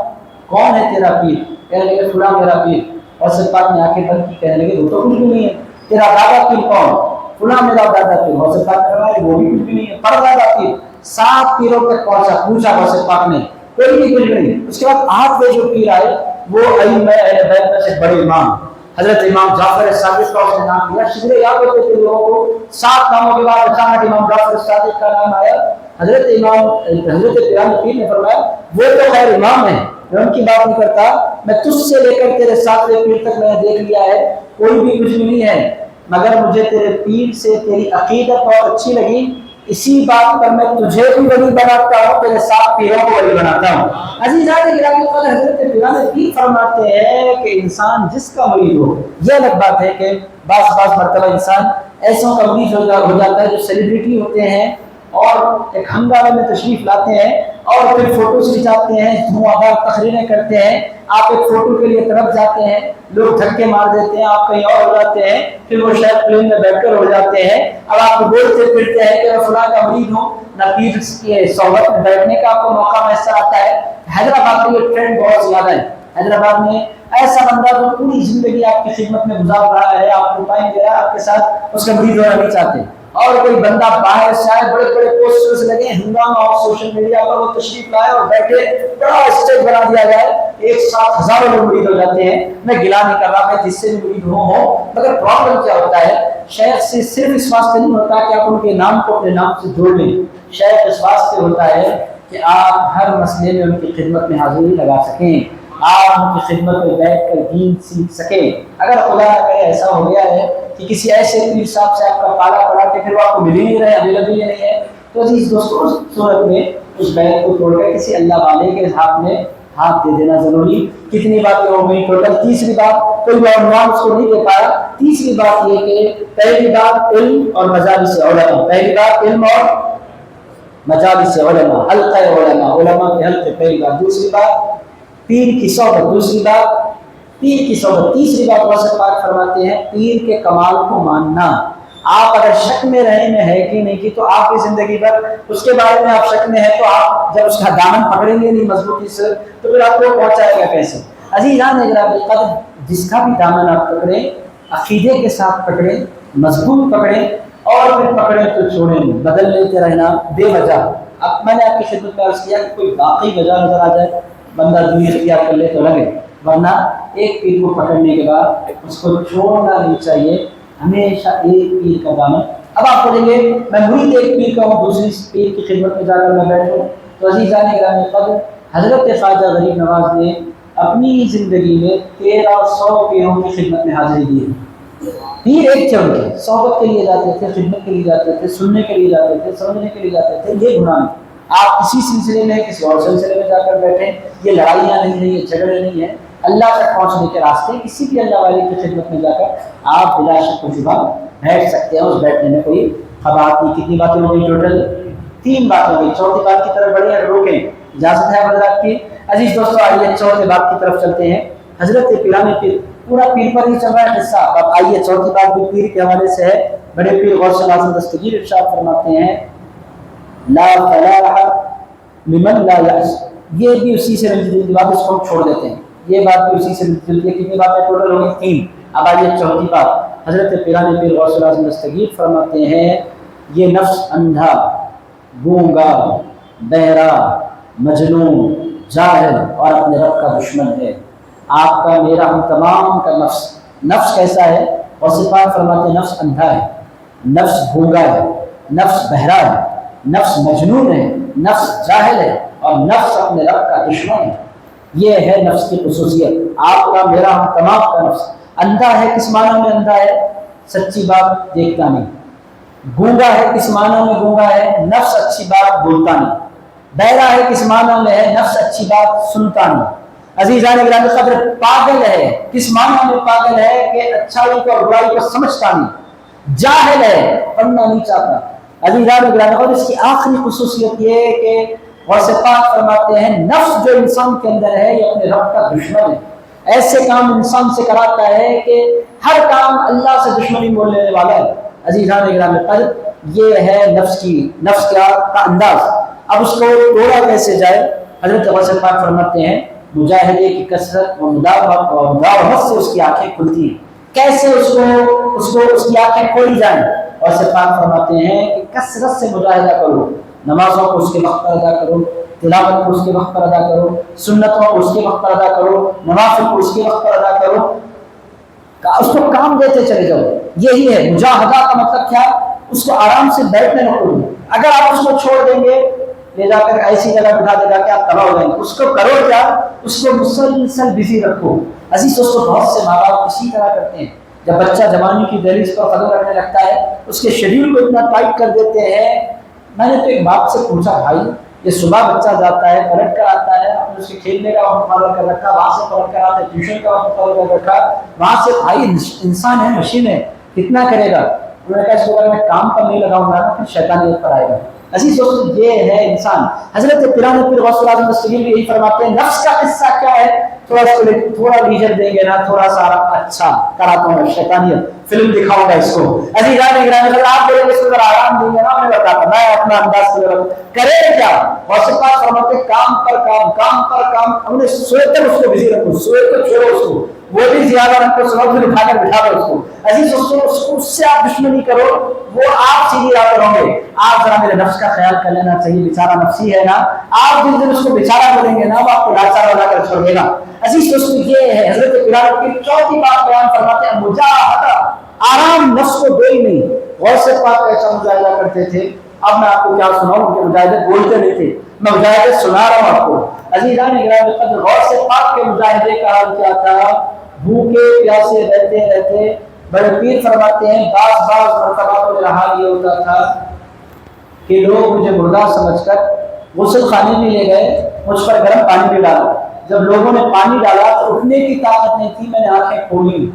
کون ہے تیرا پیر؟ کہنے لگے فلاں میرا پیر، اور سب پاک نے آنکھیں بند کی، کہنے لگے وہ تو کچھ بھی نہیں ہے۔ تیرا دادا پیر کون؟ فلاں میرا دادا پیر، اور سب پاک نے فرمایا وہ بھی کچھ بھی نہیں ہے۔ پر دادا پیر 7 پیروں تک پہنچا، پوچھا غوث پاک نے، کوئی بھی کچھ نہیں۔ اس کے بعد 8ویں جو پیر آئے وہ ائمہ اہل بیت میں سے بڑے امام حضرت امام جعفر صادق کا اس نے نام لیا۔ شجرے یاد ہوتے تھے لوگوں کو، 7 ناموں کے بعد اچانک امام جعفر صادق کا نام آیا۔ حضرت پیران پیر نے فرمایا وہ تو خیر امام ہیں، میں ان کی بات نہیں کرتا، میں تجھ سے لے کر تیرے 7ویں پیر تک میں نے دیکھ لیا ہے، کوئی بھی کچھ بھی نہیں ہے، مگر مجھے تیرے پیر سے تیری عقیدت بہت اچھی لگی، اسی بات پر میں تجھے بھی ولی بناتا ہوں، تیرے 7 پیروں کو ولی بناتا ہوں۔ عزیزان گرامی، حضرت پیران پیر فرماتے ہیں کہ انسان جس کا مرید ہو، یہ الگ بات ہے کہ بعض مرتبہ انسان ایسوں کا مرید ہو جاتا ہے جو سیلیبریٹی ہوتے ہیں اور ایک ہنگامے میں تشریف لاتے ہیں اور پھر فوٹوز کھنچاتے ہیں، دھواں تقریریں کرتے ہیں، آپ ایک فوٹو کے لیے طرف جاتے ہیں، لوگ دھکے مار دیتے ہیں، آپ کہیں اور ہو جاتے ہیں، پھر وہ شاید پلین میں بیٹھ کر ہو جاتے ہیں، اب آپ کو بولتے پھرتے ہیں کہ میں فلاں کا مرید ہوں، نہ پیر کی صحبت میں بیٹھنے کا آپ کو موقع میسر آتا ہے۔ حیدرآباد میں یہ ٹرینڈ بہت زیادہ ہے۔ حیدرآباد میں ایسا بندہ جو پوری زندگی آپ کی خدمت میں گزار رہا ہے، آپ کو ٹائم دے رہا ہے، آپ کے ساتھ اس کا مرید ہونا نہیں چاہتے، اور کوئی بندہ باہر سے آئے، بڑے بڑے پوسٹرز لگے، ہنگامہ اور سوشل میڈیا پر وہ تشریف لائے اور بیٹھے، بڑا اسٹیج بنا دیا جائے، ایک ساتھ ہزاروں لوگ مرید ہو جاتے ہیں۔ میں گلا نہیں کر رہا، میں جس سے بھی مرید ہوں، مگر پرابلم کیا ہوتا ہے، شیخ سے صرف اس واسطے نہیں ہوتا کہ آپ ان کے نام کو اپنے نام سے جوڑ لیں، شیخ اس واسطے ہوتا ہے کہ آپ ہر مسئلے میں ان کی خدمت میں حاضری لگا سکیں، آپ ان کی خدمت میں بیٹھ کر دین سیکھ سکیں۔ اگر خدا نہ کرے ایسا ہو گیا ہے کہ کسی ایسے پیر صاحب سے آپ کا پالا پڑا کہ پھر وہ آپ کو مل ہی نہیں رہے، اویلیبل ہی نہیں ہے، تو عزیز دوستوں اس صورت میں اس بیت کو توڑ کر کسی اللہ والے کے ہاتھ میں ہاتھ دے دینا ضروری۔ کتنی باتیں ہو گئی ٹوٹل؟ تیسری بات، کوئی عنوان اس کو نہیں دے پایا۔ تیسری بات یہ کہ پہلی بات علم اور مجالس علماء، پہلی بات علم اور مجالس علماء، حلقہ علماء، علماء کے حلقے، پہلی بات۔ دوسری بات پیر کی صحبت، دوسری بات پیر کی صحبت، تیسری بات غوث پاک فرماتے ہیں پیر کے کمال کو ماننا۔ آپ اگر شک میں رہے میں ہے کہ نہیں کی، تو آپ کی زندگی بھر اس کے بارے میں آپ شک میں ہے، تو آپ جب اس کا دامن پکڑیں گے نہیں مضبوطی سے، تو پھر آپ کو پہنچائے گا کیسے؟ عزیزان گرامی قدر، جس کا بھی دامن آپ پکڑیں عقیدے کے ساتھ پکڑیں، مضبوط پکڑیں، اور پھر پکڑیں تو چھوڑیں نہیں، بدل لیتے رہنا بے وجہ۔ اب میں نے آپ کی خدمت میں عرض کیا کہ کوئی واقعی وجہ نظر آ جائے بندہ دنیا اختیار کر لے تو لگے، ورنہ ایک پیر کو پکڑنے کے بعد اس کو چھوڑنا نہیں چاہیے، ہمیشہ ایک پیر کا دامن۔ اب آپ بولیں گے میں مرید ایک پیر کا ہوں، دوسری پیر کی خدمت میں جا کر میں بیٹھوں، تو عزیزان گرامی قدر حضرت خواجہ غریب نواز نے اپنی زندگی میں 1300 پیروں کی خدمت میں حاضری دی ہے۔ پیر ایک چل کے صحبت کے لیے جاتے تھے، خدمت کے لیے جاتے تھے، سننے کے لیے جاتے تھے، سمجھنے کے لیے جاتے تھے، یہ گناہ نہیں۔ آپ کسی سلسلے میں کسی اور سلسلے میں جا کر بیٹھیں، یہ لڑائیاں نہیں ہیں، یہ جھگڑے نہیں ہیں، اللہ تک پہنچنے کے راستے کسی بھی اللہ والے کی خدمت میں جا کر آپ بلا شک و شبہ بیٹھ سکتے ہیں، اس بیٹھنے میں کوئی خباہت نہیں۔ کتنی باتیں ہو گئی ٹوٹل؟ 3 باتیں ہو گئی۔ چوتھی بات کی طرف بڑھیں، اگر روکیں اجازت ہے حضرات کی؟ عزیز دوستو آئیے چوتھی بات کی طرف چلتے ہیں۔ حضرت پیران پیر، پورا پیر پر ہی چل رہا ہے قصہ، اب آئیے چوتھی بات بھی پیر کے حوالے سے ہے۔ بڑے پیر غوث اعظم دستگیر ارشاد فرماتے ہیں لا فلاح لمن لا یأس، یہ بھی اسی سے ملتی بات، اس کو ہم چھوڑ دیتے ہیں، یہ بات بھی اسی سے ملتی ہے۔ کتنی باتیں ٹوٹل ہو گئی؟ 3۔ اب آئیے چوتھی بات۔ حضرت پیران پیر غوث اعظم دستگیر فرماتے ہیں یہ نفس اندھا، گونگا، بہرا، مجنون، جاہل اور اپنے رب کا دشمن ہے۔ آپ کا میرا ہم تمام کا نفس کیسا ہے؟ غوث پاک فرماتے ہیں نفس اندھا ہے، نفس گونگا ہے، نفس بہرا ہے، نفس مجنون ہے، نفس جاہل ہے، اور نفس اپنے رب کا دشمن ہے۔ یہ ہے نفس کی خصوصیت۔ آپ کا میرا ہم تمام کا نفس اندھا ہے، کس معنی میں اندھا ہے؟ سچی بات دیکھتا نہیں۔ گونگا ہے، کس معنی میں گونگا ہے؟ نفس اچھی بات بولتا نہیں۔ بہرا ہے، کس معنی میں ہے؟ نفس اچھی بات سنتا نہیں۔ عزیزان گرامی قدر پاگل ہے، کس معنی میں پاگل ہے؟ کہ اچھائی کو اور برائی کو سمجھتا نہیں۔ جاہل ہے، پڑھنا نہیں چاہتا۔ عزیزان گرامی قدر اس کی آخری خصوصیت یہ ہے کہ غوث پاک فرماتے ہیں نفس جو انسان کے اندر ہے یہ اپنے رب کا دشمن ہے، ایسے کام انسان سے کراتا ہے کہ ہر کام اللہ سے دشمنی بول لینے والا ہے۔ عزیزان گرامی قدر یہ ہے نفس کا انداز۔ اب اس کو توڑا کیسے جائے؟ حضرت غوث پاک فرماتے ہیں مجاہدے کی کثرت و مداومت سے اس کی آنکھیں کھلتی ہیں۔ کیسے اس کی آنکھیں کھولی جائیں؟ غوث پاک فرماتے ہیں کہ کثرت سے مجاہدہ کرو، نمازوں کو اس کے وقت پر ادا کرو، تلاوت کو اس کے وقت پر ادا کرو، سنتوں کو اس کے وقت پر ادا کرو، نوافل کو اس کے وقت پر ادا کرو، اس کو کام دیتے چلے جاؤ۔ یہی ہے مجاہدہ کا مطلب کیا؟ اس کو آرام سے بیٹھنے نہ کرو۔ اگر آپ اس کو چھوڑ دیں گے لے جا کر ایسی جگہ بٹھا دے گا کہ آپ تباہ ہو جائیں گے۔ اس کو کرو کیا؟ اس کو مسلسل بزی رکھو۔ عزیز دوستو بہت سے ماں باپ اسی طرح کرتے ہیں، جب بچہ جوانی کی دہلیز پر قدم رکھنے لگتا ہے اس کے شیڈیول کو اتنا ٹائٹ کر دیتے ہیں۔ میں نے تو ایک باپ سے پوچھا بھائی یہ صبح بچہ جاتا ہے پلٹ کر آتا ہے، آپ نے اس کے کھیلنے کا وقت مقرر کر رکھا، وہاں سے پلٹ کر آتا ہے ٹیوشن کا وقت مقرر کر رکھا، وہاں سے بھائی انسان ہے مشین ہے کتنا کرے گا؟ انہوں نے کہا اس کو اگر میں کام پر نہیں لگاؤں گا پھر شیطانیت پر آئے گا۔ عزیز دوستو یہ ہے انسان۔ حضرت پیران پیر غوث الاعظم دستگیر بھی یہی فرماتے ہیں نفس کا قصہ کیا ہے؟ تھوڑا لیجر دیں گے نا، تھوڑا سا اچھا کراتا ہوں شیطانیت فلم دکھاؤں گا اس کو۔ عزیزان گرامی اگر آپ بولیں گے اس کو آرام دیں گے نا، میں بتاتا میں اپنا انداز سے کرے کیا؟ غوث پاک فرماتے کام پر کام، کام پر کام، ہم نے سوئے تک اس کو بزی رکھو، سوئے کو چھوڑو اس کو، وہ بھی زیادہ رکھو، سنو پھر اٹھا کر بٹھا دو اس کو۔ عزیز دوستو اس سے آپ دشمنی کرو وہ آپ سیدھی راہ پر ہوں گے۔ آپ ذرا میرے نفس کا خیال کر لینا چاہیے، بیچارہ نفسی ہے نا، آپ جس دن اس کو بیچارہ بولیں گے نا وہ آپ کو لاچار بنا کر چھوڑ دے گا۔ عزیز دوستو یہ ہے حضرت پیران کی چوتھی بات بیان فرماتے ہیں مجاہدہ، آرام نفس کو دے ہی نہیں۔ غوث پاک ایسا مجاہدہ کرتے تھے، اب میں آپ کو کیا سناؤں، ان کے مجاہدے بولتے نہیں تھے، میں مجاہدے سنا رہا ہوں آپ کو۔ عزیزان گرامی قدر غوث پاک کے مجاہدے کا حال کیا تھا؟ بھوکے پیاسے رہتے رہتے بڑے پیر فرماتے ہیں بعض مرتبہ تو میرا حال یہ ہوتا تھا کہ لوگ مجھے مردہ سمجھ کر غسل خانے میں لے گئے، مجھ پر گرم پانی بھی ڈالا، جب لوگوں نے پانی ڈالا تو اٹھنے کی طاقت نہیں تھی، میں نے آنکھیں کھولی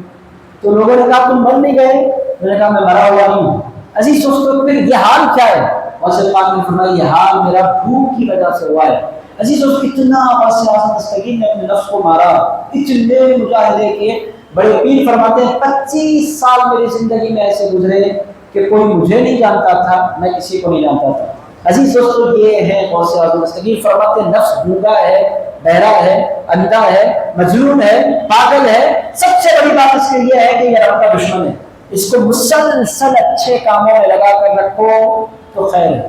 تو لوگوں نے کہا تم مر نہیں گئے؟ میں نے کہا میں مرا ہوا نہیں ہوں۔ عزیز دوستو پھر یہ حال کیا ہے؟ غوث پاک نے فرمایا یہ حال میرا بھوک کی وجہ سے ہوا ہے۔ عزیز دوستو اتنا غوث اعظم دستگیر نے اپنے نفس کو مارا، اتنے مجاہدے کیے۔ بڑے پیر فرماتے ہیں 25 سال میری زندگی میں ایسے گزرے کہ کوئی مجھے نہیں جانتا تھا، میں کسی کو نہیں جانتا تھا۔ عزیز دوستو یہ ہے غوث اعظم دستگیر فرماتے ہیں نفس گونگا ہے، بہرا ہے، اندھا ہے، مجنون ہے، پاگل ہے، سب سے بڑی بات اس کے یہ ہے کہ یہ رب کا دشمن ہے۔ اس کو مسلسل اچھے کاموں میں لگا کر رکھو تو خیر ہے،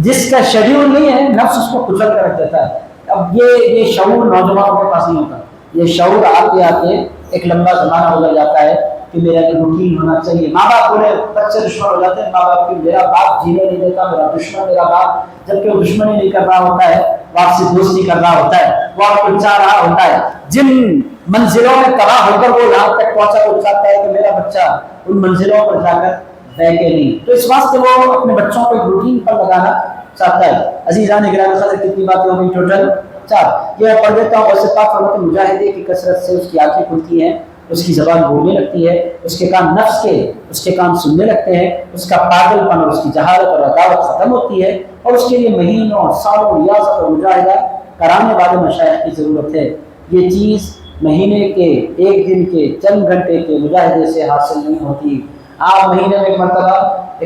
جس کا شیڈیول نہیں ہے نفس اس کو کچل کر رکھ دیتا ہے۔ اب یہ شعور نوجوانوں کے پاس نہیں ہوتا، یہ شعور آتے آتے ایک لمبا زمانہ گزر جاتا ہے کہ میرا ایک روٹین ہونا چاہیے۔ ماں باپ بولے بچے دشمن ہو جاتے ہیں، ماں باپ کی میرا باپ جینے نہیں دیتا، میرا دشمن میرا باپ، جبکہ وہ دشمنی نہیں کر رہا ہوتا ہے، وہ آپ سے دوستی کر رہا ہوتا ہے، وہ آپ کو چاہ رہا ہوتا ہے۔ جن منزلوں میں تباہ ہو کر وہ یہاں تک پہنچا وہ چاہتا ہے کہ میرا بچہ ان منزلوں پر جا کر بہکے نہیں، تو اس واسطے وہ اپنے بچوں کو ایک روٹین پر لگانا چاہتا ہے۔ عزیزان گرامی قدر کتنی باتیں ہو گئی؟ ٹوٹل 4۔ یہ پڑھ دیتا ہوں۔ غوث پاک فرماتے ہیں مجاہدے کی کثرت سے اس کی آنکھیں کھلتی ہیں، اس کی زبان بولنے لگتی ہے، اس کے کان نفس کے اس کے کان سننے لگتے ہیں، اس کا پاگل پن اور اس کی جہالت اور عداوت ختم ہوتی ہے، اور اس کے لیے مہینوں سالوں ریاضت اور مجاہدہ کرانے والے مشائخ کی ضرورت ہے۔ یہ چیز مہینے کے ایک دن کے چند گھنٹے کے مجاہدے سے حاصل نہیں ہوتی۔ آپ مہینے میں ایک مرتبہ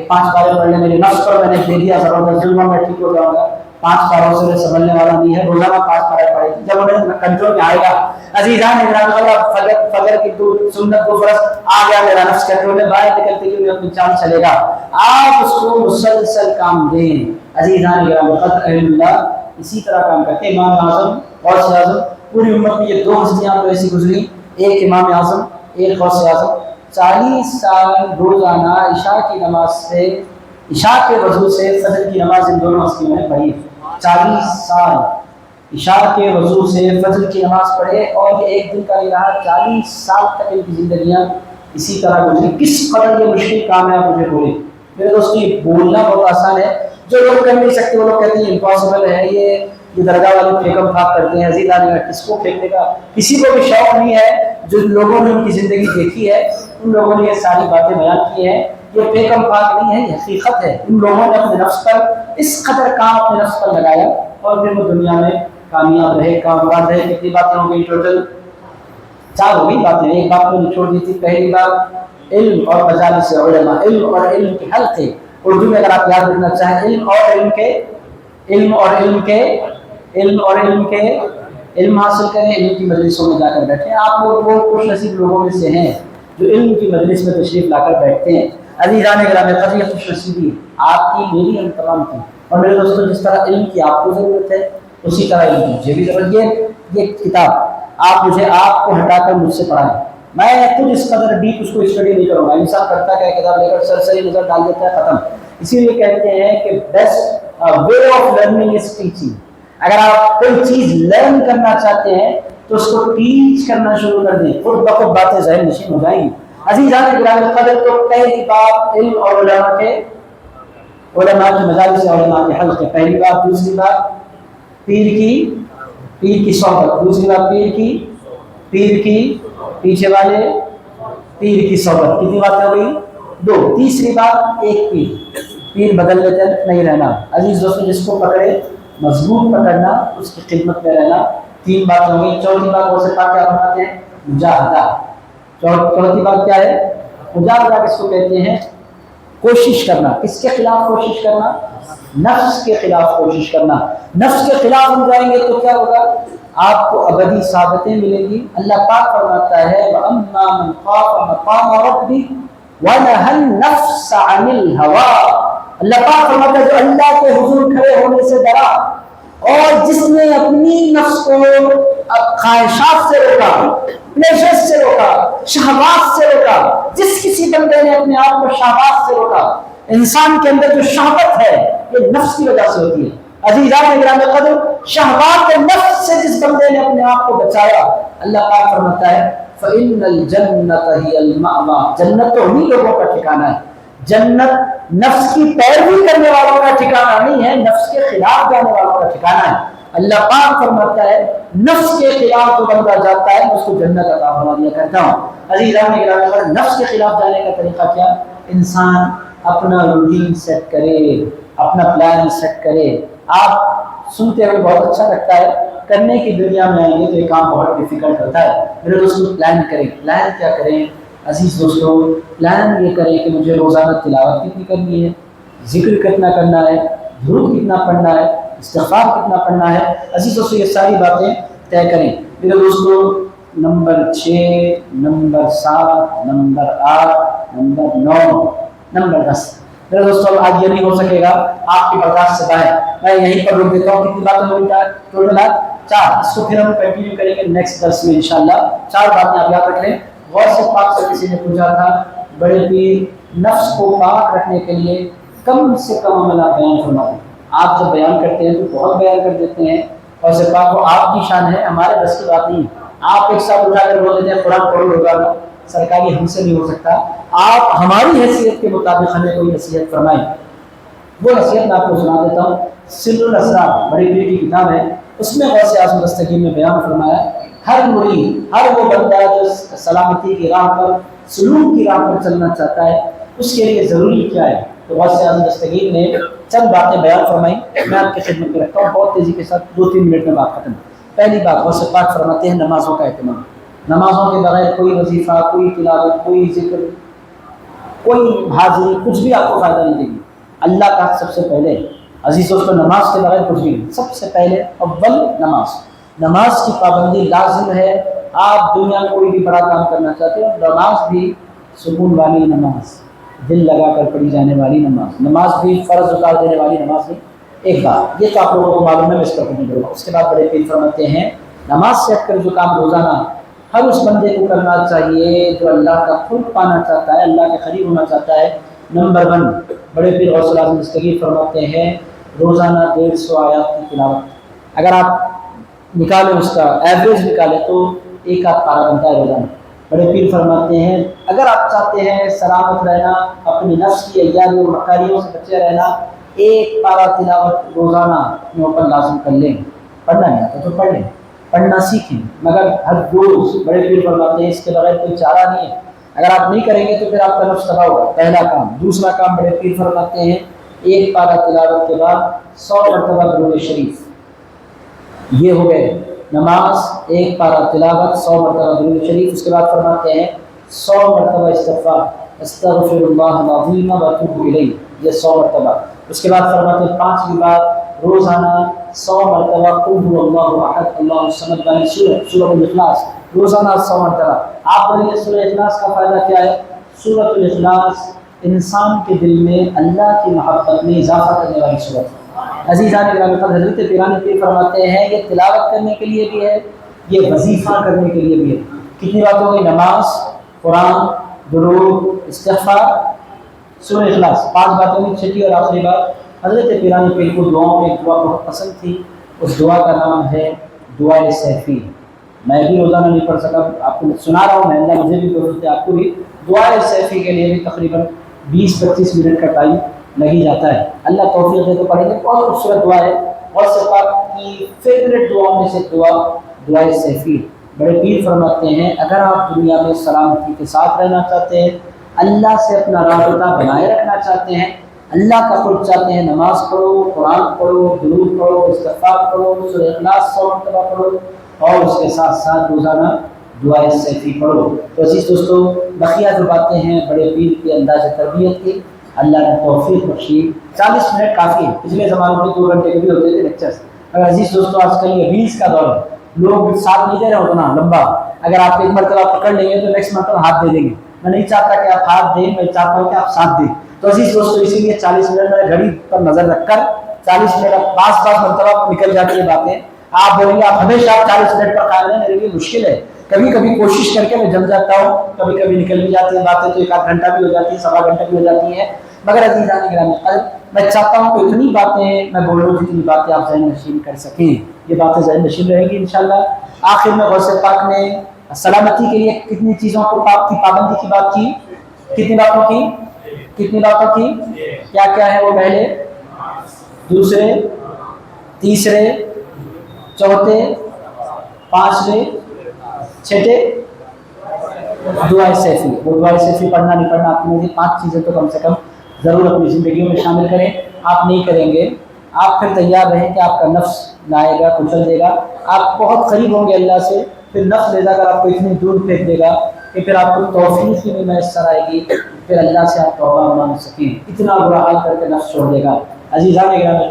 5 پارے پڑھ لیں، میرے نفس پر میں نے دے دیا زبردست ظلم میں ٹھیک ہو جاؤں گا، 5 پاروں سے سنبھلنے والا نہیں ہے، روزانہ 5 پارے پڑھے جب انہیں کنٹرول میں آئے گا۔ عزیزان اکرام فجر کی سنت کو فرض آ گیا، میرا نفس کنٹرول میں باہر نکلتے ہوئے اپنی چال چلے گا۔ آپ اس کو مسلسل کام دیں۔ عزیزان اکرام قدر اللہ اسی طرح کام کرتے۔ امام اعظم غوث اعظم پوری امت میں یہ 2 ہستیاں تو ایسی گزری، ایک امام اعظم ایک غوث اعظم، 40 سال روزانہ عشاء کی نماز سے عشاء کے وضو سے فجر کی نماز ان دونوں ہستیوں نے پڑھی۔ 40 سال عشاء کے وضو سے فجر کی نماز پڑھے، اور یہ ایک دن کا نہیں رہا، 40 سال تک ان کی زندگیاں اسی طرح گزری۔ کس قدر یہ مشکل کام ہے آپ مجھے بولیں۔ میرے دوستو یہ بولنا بہت آسان ہے، جو لوگ کر نہیں سکتے وہ لوگ کہتے ہیں امپاسبل ہے، یہ درگاہ والے پھینکم پھاک کرتے ہیں۔ عزیزان کس کو پھینکنے کا کسی کو بھی شوق نہیں ہے، جو لوگوں نے ان کی زندگی دیکھی ہے ان لوگوں نے یہ ساری باتیں بیان کی ہیں، یہ پھینکم پھاک نہیں ہے، یہ حقیقت ہے۔ ان لوگوں نے اپنے نفس پر اس قدر کام اپنے نفس پر لگایا اور پھر وہ دنیا میں کامیاب رہے، کامیاب رہے۔ کتنی باتیں ہو گئی ٹوٹل؟ 4 ہو گئی باتیں۔ ایک بات میں نے چھوڑ دی تھی، پہلی بات علم اور مجالس علماء، علم اور علم کے حلقے۔ اردو میں اگر آپ یاد رکھنا چاہیں، علم اور علم کے علم حاصل کریں، علم کی مجلسوں میں جا کر بیٹھیں۔ آپ لوگ وہ خوش نصیب لوگوں میں سے ہیں جو علم کی مجلس میں تشریف لا کر بیٹھتے ہیں۔ عزیزان گرامی قدر، یہ خوش نصیبی آپ کی، میری، ہم تمام کی۔ اور میرے دوستوں، جس طرح علم کی آپ کو ضرورت ہے اسی طرح علم کی مجھے بھی ضرورت ہے۔ یہ کتاب آپ کو ہٹا کر مجھ سے پڑھائیں، میں خود اس قدر ڈیپ اس کو اسٹڈی نہیں کروں گا۔ انسان کرتا ہے کہ کتاب لے کر سرسری نظر ڈال دیتا ہے، ختم۔ اسی لیے کہتے ہیں کہ best way of learning is teaching. اگر آپ کوئی چیز لرن کرنا چاہتے ہیں تو اس کو ٹیچ کرنا شروع کر دیں، خود بخود باتیں ذہن نشین ہو جائیں گی۔ عزیزان گرامی قدر، تو پہلی بات علم اور علماء کی مجالس علماء کے حلقے، پہلی بات۔ دوسری بات پیر کی صحبت، دوسری بات پیر کی پیچھے والے پیر کی صحبت۔ کتنی باتیں ہو گئی؟ 2۔ تیسری بات ایک پیر بدل لیتے نہیں رہنا۔ عزیز دوستوں، جس کو پکڑے مضبوط پکڑنا، اس کی خدمت میں رہنا۔ 3 باتیں ہو گئی۔ چوتھی بات وہ سے پاک کیا فرماتے ہیں؟ مجاہدہ۔ چوتھی بات کیا ہے؟ مجاہدہ کس کو کہتے ہیں؟ کوشش کرنا۔ کس کے خلاف کوشش کرنا؟ نفس کے خلاف کوشش کرنا۔ نفس کے خلاف ہم جائیں گے تو کیا ہوگا؟ آپ کو ابدی سعادتیں ملیں گی۔ اللہ پاک فرماتا ہے وَأَمَّا مَنْ خَافَ مَقَامَ رَبِّهِ وَنَهَى النَّفْسَ عَنِ الْهَوَىٰ۔ اللہ پاک فرماتا ہے جو اللہ کے حضور کھڑے ہونے سے ڈرا اور جس نے اپنی نفس کو خواہشات سے روکا، پلیزر سے روکا، شہوات سے روکا۔ جس کسی بندے نے اپنے آپ کو شہوات سے روکا، انسان کے اندر جو شہوت ہے یہ نفس کی وجہ سے ہوتی ہے۔ عزیزان گرامی قدر، شہوات نفس سے جس بندے نے اپنے آپ کو بچایا، اللہ پاک فرماتا ہے فَإِنَّ الْجَنَّةَ هِيَ الْمَأْوَىٰ۔ جنت تو انہی لوگوں کا ٹھکانہ ہے۔ جنت نفس کی پیروی کرنے والوں کا ٹھکانہ نہیں ہے، نفس کے خلاف جانے والوں کا ٹھکانہ ہے۔ اللہ پاک فرماتا ہے نفس کے خلاف جو بندہ جاتا ہے اس کو جنت عطا فرما دیا کرتا ہوں۔ عزیزان گرامی قدر، نفس کے خلاف جانے کا طریقہ کیا؟ انسان اپنا روٹین سیٹ کرے، اپنا پلان سیٹ کرے۔ آپ سنتے ہوئے بہت اچھا لگتا ہے، کرنے کی دنیا میں آئیں گے تو یہ کام بہت ڈیفیکلٹ ہوتا ہے۔ میرے دوستوں، پلان کریں۔ پلان کیا کریں عزیز دوستوں؟ پلان یہ کریں کہ مجھے روزانہ تلاوت کتنی کرنی ہے، ذکر کتنا کرنا ہے، درود کتنا پڑھنا ہے، استغفار کتنا پڑھنا ہے۔ عزیز دوستوں، یہ ساری باتیں طے کریں۔ میرے دوستوں، number 6، number 7، number 8، number 9، number 10۔ میرے دوستوں، آج یہ نہیں ہو سکے گا، آپ کی برداشت سے باہر، میں یہیں پر روک دیتا ہوں۔ کتنی باتیں ہو گئی؟ ٹوٹل 4۔ اس کو پھر ہم کنٹینیو کریں گے نیکسٹ درس میں انشاءاللہ۔ 4 باتیں آپ یاد رکھ لیں۔ غور سے پاک سے کسی نے پوچھا تھا بڑے پیر نفس کو پاک رکھنے کے لیے کم سے کم عمل آپ بیان فرما دیں۔ آپ جب بیان کرتے ہیں تو بہت بیان کر دیتے ہیں، اور سے پاک وہ آپ کی شان ہے، ہمارے بس کی بات نہیں ہے۔ آپ ایک ساتھ اٹھا کر بول دیتے ہیں قرآن پڑھو روزانہ، سرکاری ہم سے نہیں ہو سکتا۔ آپ ہماری حیثیت کے مطابق ہمیں کوئی نصیحت فرمائیں، وہ نصیحت میں آپ کو سنا دیتا ہوں۔ سر الاسرار بڑی پیر کی کتاب ہے، اس میں غوث اعظم دستگیر نے بیان فرمایا ہر مرید، ہر وہ بندہ جو سلامتی کی راہ پر، سلوک کی راہ پر چلنا چاہتا ہے، اس کے لیے ضروری کیا ہے؟ تو غوث اعظم دستگیر نے چند باتیں بیان فرمائی، میں آپ کی خدمت میں رکھتا ہوں بہت تیزی کے ساتھ، 2-3 منٹ میں بات ختم۔ پہلی بات غوث پاک فرماتے ہیں نمازوں کا اہتمام۔ نمازوں کے بغیر کوئی وظیفہ، کوئی تلاوت، کوئی ذکر، کوئی حاضری، کچھ بھی آپ کو فائدہ نہیں دے گی۔ اللہ کا سب سے پہلے عزیز دوستوں، نماز کے بغیر کچھ بھی نہیں، سب سے پہلے اول نماز کی پابندی لازم ہے۔ آپ دنیا میں کوئی بھی بڑا کام کرنا چاہتے ہیں، نماز بھی سکون والی نماز، دل لگا کر پڑھی جانے والی نماز بھی فرض اتار دینے والی نماز نہیں۔ ایک بات یہ تو آپ لوگوں کو معلوم ہے، میں اس پر نہیں کروں گا۔ اس کے بعد بڑے پیر فرماتے ہیں نماز سے ہٹ کر جو کام روزانہ ہر اس بندے کو کرنا چاہیے جو اللہ کا قرب پانا چاہتا ہے، اللہ کے قریب ہونا چاہتا ہے، نمبر 1 بڑے پیر غوث اعظم دستگیر فرماتے ہیں روزانہ 150 آیات کی تلاوت۔ اگر آپ نکالیں اس کا ایوریج نکالیں تو 1 آدھ پارہ بنتا ہے روزانہ۔ بڑے پیر فرماتے ہیں اگر آپ چاہتے ہیں سلامت رہنا، اپنی نفس کی ایاری اور مکاریوں سے بچے رہنا، 1 پارہ تلاوت روزانہ اپنے اوپر لازم کر لیں۔ پڑھنا نہیں آتا تو پڑھ لیں، پڑھنا سیکھیں، مگر ہر روز۔ بڑے پیر فرماتے ہیں اس کے بغیر کوئی چارہ نہیں ہے۔ اگر آپ نہیں کریں گے تو پھر آپ کا نفس تباہ ہوگا، پہلا کام۔ دوسرا کام بڑے پیر فرماتے ہیں 1 پارہ تلاوت کے بعد 100 مرتبہ درود شریف، یہ ہو گئے نماز، ایک پارہ تلاوت، 100 مرتبہ درود شریف، اس کے بعد فرماتے ہیں 100 مرتبہ استغفار، استغفر اللہ العظیم و اتوب الیہ، یہ 100 مرتبہ۔ اس کے بعد فرماتے ہیں 5ویں بار روزانہ 100 مرتبہ قل هو اللہ احد اللہ الصمد والی سورۃ الاخلاص، روزانہ 100 مرتبہ۔ آپ بولیے سورۃ الاخلاص کا فائدہ کیا ہے؟ سورۃ الاخلاص انسان کے دل میں اللہ کی محبت میں اضافہ کرنے والی سورت ہے۔ عزیزان گرامی، حضرت پیرانی پیر فرماتے ہیں یہ تلاوت کرنے کے لیے بھی ہے، یہ وظیفہ کرنے کے لیے بھی ہے۔ کتنی باتوں کی؟ نماز، قرآن، درود، استغفار، سورۃ اخلاص، 5 باتوں کی۔ چھٹی اور آخری بات، حضرت پیرانی پیر کو دعاؤں میں ایک دعا بہت پسند تھی، اس دعا کا نام ہے دعائے سیفی۔ میں بھی روزانہ نہیں پڑھ سکا، آپ کو سنا رہا ہوں میں، اللہ مجھے بھی توفیق دے آپ کو بھی۔ دعائے سیفی کے لیے بھی تقریباً 20-25 منٹ کا ٹائم لگ ہی جاتا ہے، اللہ توفیق دے تو پڑھیں گے۔ بہت خوبصورت دعا ہے، اور سرکار کی فیوریٹ دعاؤں میں سے دعا دعائے سیفی۔ بڑے پیر فرماتے ہیں اگر آپ دنیا میں سلامتی کے ساتھ رہنا چاہتے ہیں، اللہ سے اپنا رابطہ بنائے رکھنا چاہتے ہیں، اللہ کا قرب چاہتے ہیں، نماز پڑھو، قرآن پڑھو، درود پڑھو، استغفار پڑھو، سورۃ اخلاص 100 مرتبہ پڑھو، اور اس کے ساتھ ساتھ روزانہ دعائے سیفی پڑھو۔ تو عزیز دوستو، بقیہ جو باتیں ہیں بڑے پیر کے انداز تربیت کی، اللہ نے توفیق بخشی۔ 40 منٹ کافی ہے، پچھلے زمانوں میں 2 گھنٹے کے بھی ہوتے تھے لیکچرز۔ اگر عزیز دوستو آج کل یہ ریلز کا دور ہے، لوگ ساتھ نہیں دے رہے اتنا لمبا، اگر آپ ایک مرتبہ پکڑ لیں گے تو نیکسٹ مرتبہ ہاتھ دے دیں گے۔ میں نہیں چاہتا کہ آپ ہاتھ دیں، میں چاہتا ہوں کہ آپ ساتھ دیں۔ تو عزیز دوستو اسی لیے 40 منٹ میں گھڑی پر نظر رکھ کر 40 منٹ 5 مرتبہ نکل جاتی ہے باتیں۔ آپ بولیں گے آپ ہمیشہ 40 منٹ پر قائم ہیں، میرے لیے مشکل ہے، کبھی کبھی کوشش کر کے میں جم جاتا ہوں، کبھی کبھی نکل بھی جاتی ہیں باتیں، تو 1 آدھ گھنٹہ بھی ہو جاتی ہے، 1.25 گھنٹہ بھی ہو جاتی ہے۔ مگر عزیزان گرامی قدر، میں چاہتا ہوں کہ اتنی باتیں میں بولوں جتنی باتیں آپ ذہن نشین کر سکیں، یہ باتیں ذہن نشین رہیں گی انشاءاللہ۔ آخر میں غوث پاک نے سلامتی کے لیے کتنی چیزوں کو پاک کی پابندی کی بات کی؟ کتنی باتوں کی؟ کتنی باتوں کی؟ کیا کیا ہے وہ؟ پہلے، دوسرے، تیسرے، چوتھے، 5ویں، 6ٹھے، دعائے سیفی۔ وہ دعائے سیفی پڑھنا نہیں پڑھنا آپ نے 5 چیزیں تو کم سے کم ضرور اپنی زندگیوں میں شامل کریں۔ آپ نہیں کریں گے، آپ پھر تیار رہیں کہ آپ کا نفس لائے گا، کچل دے گا، آپ بہت قریب ہوں گے اللہ سے، پھر نفس لے جا کر آپ کو اتنی دور پھینک دے گا کہ پھر آپ کو توفیق ہی نہیں میسر آئے گی، پھر اللہ سے آپ توبہ مانگ سکیں، اتنا برا حال کر کے نفس چھوڑ دے گا۔ عزیزان گرامی،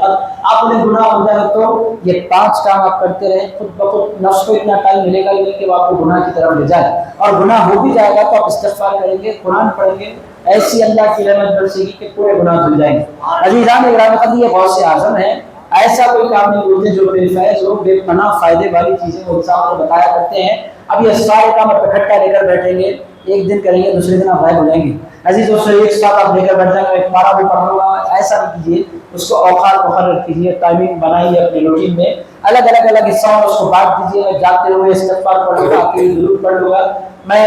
آپ نے گناہ ہو جائے تو یہ 5 کام آپ کرتے رہیں، خود بخود نفس کو اتنا ٹائم ملے گا نہیں کہ وہ آپ کو گناہ کی طرف لے جائے، اور گناہ ہو بھی جائے گا تو آپ استغفار کریں گے، قرآن پڑھیں گے، ایسی اللہ کی رحمت برسے گی کہ پورے گناہ دھل جائیں گے۔ عزیزان گرامی، یہ غوث اعظم ہے، ایسا کوئی کام نہیں بولتے جو بے فیض ہو، بے پناہ فائدے والی چیزیں وہ انسان کو بتایا کرتے ہیں۔ اب یہ سارے کام آپ اکٹھا لے کر بیٹھیں گے، ایک دن کریں گے، دوسرے دن آپ غائب ہو جائیں گے۔ عزیز دوستو، ایک ساتھ آپ لے کر بیٹھ جائیں گے، ایک پارا بھی پڑھوں گا، ایسا نہیں کیجیے، اس کو اوقات مقرر کیجیے، ٹائمنگ بنائیے اپنی روٹین میں، الگ الگ حصوں میں اس کو بانٹ دیجیے۔ میں جاتے ہوئے استغفار پڑھ لوں گا، اکیلے ضرور پڑھ لوں گا، میں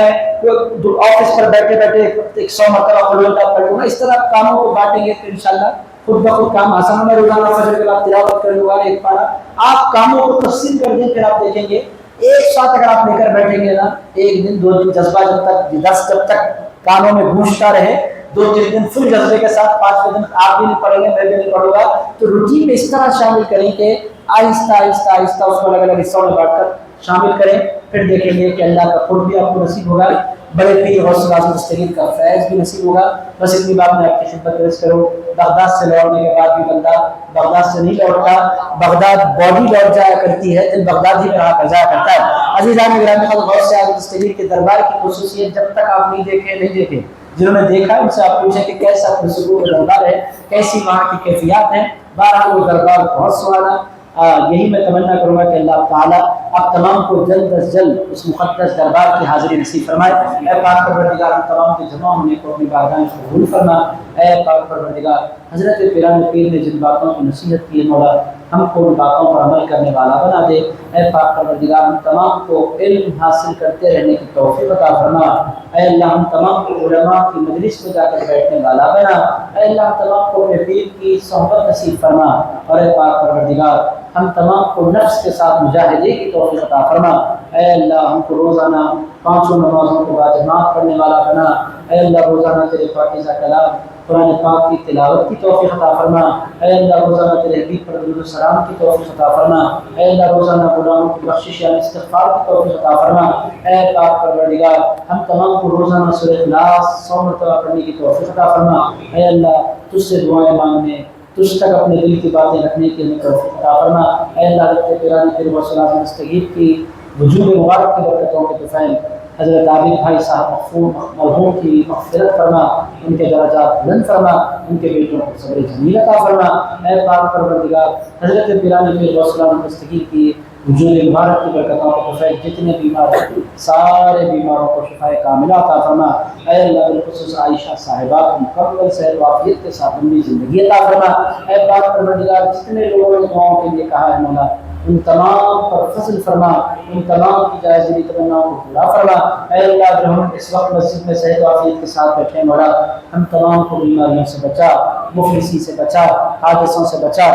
آفس پر بیٹھے بیٹھے 100 مرتبہ پڑھ لوں گا۔ اس طرح کاموں کو بانٹیں گے تو انشاءاللہ خود بخود کام آسان میں روزانہ فجر کے بعد تلاوت کر لوں گا ایک پارا۔ آپ کاموں کو تقسیم کر دیں، پھر آپ دیکھیں گے ایک ساتھ اگر آپ لے کر بیٹھیں گے نا، 1 دن 2 دن جذبہ جب تک کانوں میں گونجتا رہے، 2-3 دن فل جذبے کے ساتھ، 5ویں دن آپ بھی نہیں پڑھیں گے، میں بھی نہیں پڑھوں گا، تو روٹین میں اس طرح شامل کریں کہ آہستہ آہستہ آہستہ اس کو الگ الگ حصوں میں بانٹ کر شامل کریں، پھر دیکھیں گے کہ اللہ کا قرب بھی آپ کو نصیب ہوگا، بڑے پیر غوث اعظم دستگیر کا فیض بھی نصیب ہوگا۔ بس اتنی بات میں آپ کی خدمت عرض کروں، بغداد سے لوٹنے کے بعد بھی بندہ بغداد سے نہیں لوٹتا، بغداد باڈی لوٹ جایا کرتی ہے، دل بغداد ہی میں رہا کر جایا کرتا ہے۔ عزیزان گرامی، غوث اعظم دستگیر کے دربار کی خصوصیت جب تک آپ نہیں دیکھے، جنہوں نے دیکھا ان سے آپ پوچھیں کہ کیسا پرسکون دربار ہے، کیسی وہاں کی کیفیات ہیں، بہرحال وہ دربار بہت سہانا۔ یہی میں تمنا کروں گا کہ اللہ تعالیٰ آپ تمام کو جلد از جلد اس مقدس دربار کی حاضری نصیب فرمائے۔ اے پاک پروردگار، ہم تمام کے جمع ہونے کو اپنی بارگاہ میں قبول فرما۔ اے پاک پروردگار، حضرت پیران پیر نے جن باتوں کی نصیحت کی ہے مولا، ہم کو ان باتوں پر عمل کرنے والا بنا دے۔ اے پاک پروردگار، ہم تمام کو علم حاصل کرتے رہنے کی توفیق عطا فرما۔ اے اللہ، ہم تمام کو علماء کی مجلس میں جا کر بیٹھنے والا بنا۔ اے اللہ، ہم تمام کو اپنے پیر کی صحبت نصیب فرما، اور اے پاک پروردگار، ہم تمام کو نفس کے ساتھ مجاہدے کی توفیق عطا فرما۔ اے اللہ، ہم کو روزانہ 5 نمازوں کو باجماعت پڑھنے والا بنا۔ اے اللہ روزانہ تیرے پاکیزہ کلام قرآن پاک کی تلاوت کی توفیق عطا فرما، اے اللہ روزانہ تیرے حبیب پر درود و سلام کی توفیق عطا فرما، اے اللہ روزانہ گناہوں کی بخشش یعنی استغفار کی توفیق عطا فرما، اے پاک پروردگار ہم تمام کو روزانہ سورہ اخلاص 100 مرتبہ پڑھنے کی توفیق عطا فرما، اے اللہ تجھ سے دعائیں مانگنے، تجھ تک اپنے دل کی باتیں رکھنے کی ہمیں توفیق عطا فرما، اے اللہ حضرت پیرانی پیر و سلام مستغیث کی وجود مبارک کی برکتوں کے طفیل حضرت عابد بھائی صاحب مرحوم کی مغفرت فرما، ان کے درجات بلند فرما، ان کے بیٹوں کو صبر جمیل عطا فرما، اے پاک پروردگار حضرت پیرانی پیر و سلام مستغیث کی وجود مبارک کی برکتوں کے طفیل جتنے بیمار ہیں سارے بیماروں کو شفاء کاملہ عطا فرما، اے اللہ بالخصوص عائشہ صاحبہ کو مکمل صحت و عافیت کے ساتھ لمبی زندگی عطا فرما، اے پاک پروردگار جتنے لوگوں نے دعاؤں کے لیے کہا ہے مولا ان تمام پر فضل فرما، ان تمام کی جائز دلی تمناؤں کو پورا فرما، اے اللہ جو ہم اس وقت مسجد میں صحت و عافیت کے ساتھ بیٹھے مولا ہم تمام کو بیماریوں سے بچا، مفلسی سے بچا، حادثوں سے بچا،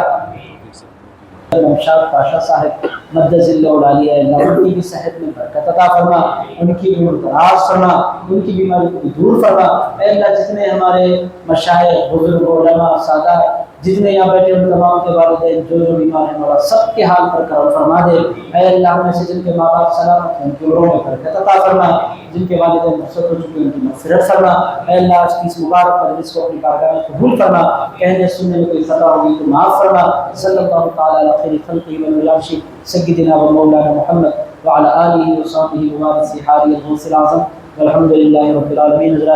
نمشاد پاشا صاحب مدد اللہ علیہ اللہ ان کی بھی صحت میں برکت عطا فرما، ان کی بھی دراز فرما، ان کی بیماری کو دور فرما، اے اللہ جتنے ہمارے مشائخ بزرگ علماء سادہ جتنے یہاں بیٹھے ان تمام کے والدین جو بیمار ہیں مولا سب کے حال پر کرم فرما دے، اے اللہ میں سے جن کے ماں باپ سلامت ہیں ان کے عمروں میں برکت عطا فرما، جن کے والدین رخصت ہو چکے ان کی مغفرت فرما، اے اللہ آج کی اس مبارک مجلس کو اپنی بارگاہ میں قبول فرما، کہنے سننے میں کوئی خطا ہوگی تو معاف فرما، صلی اللہ تعالی علی خیر خلقہ والعرش سیدنا و مولانا محمد وعلی آلہ وصحبہ وبارک فی حال الغوث العظم والحمد للہ رب العالمین۔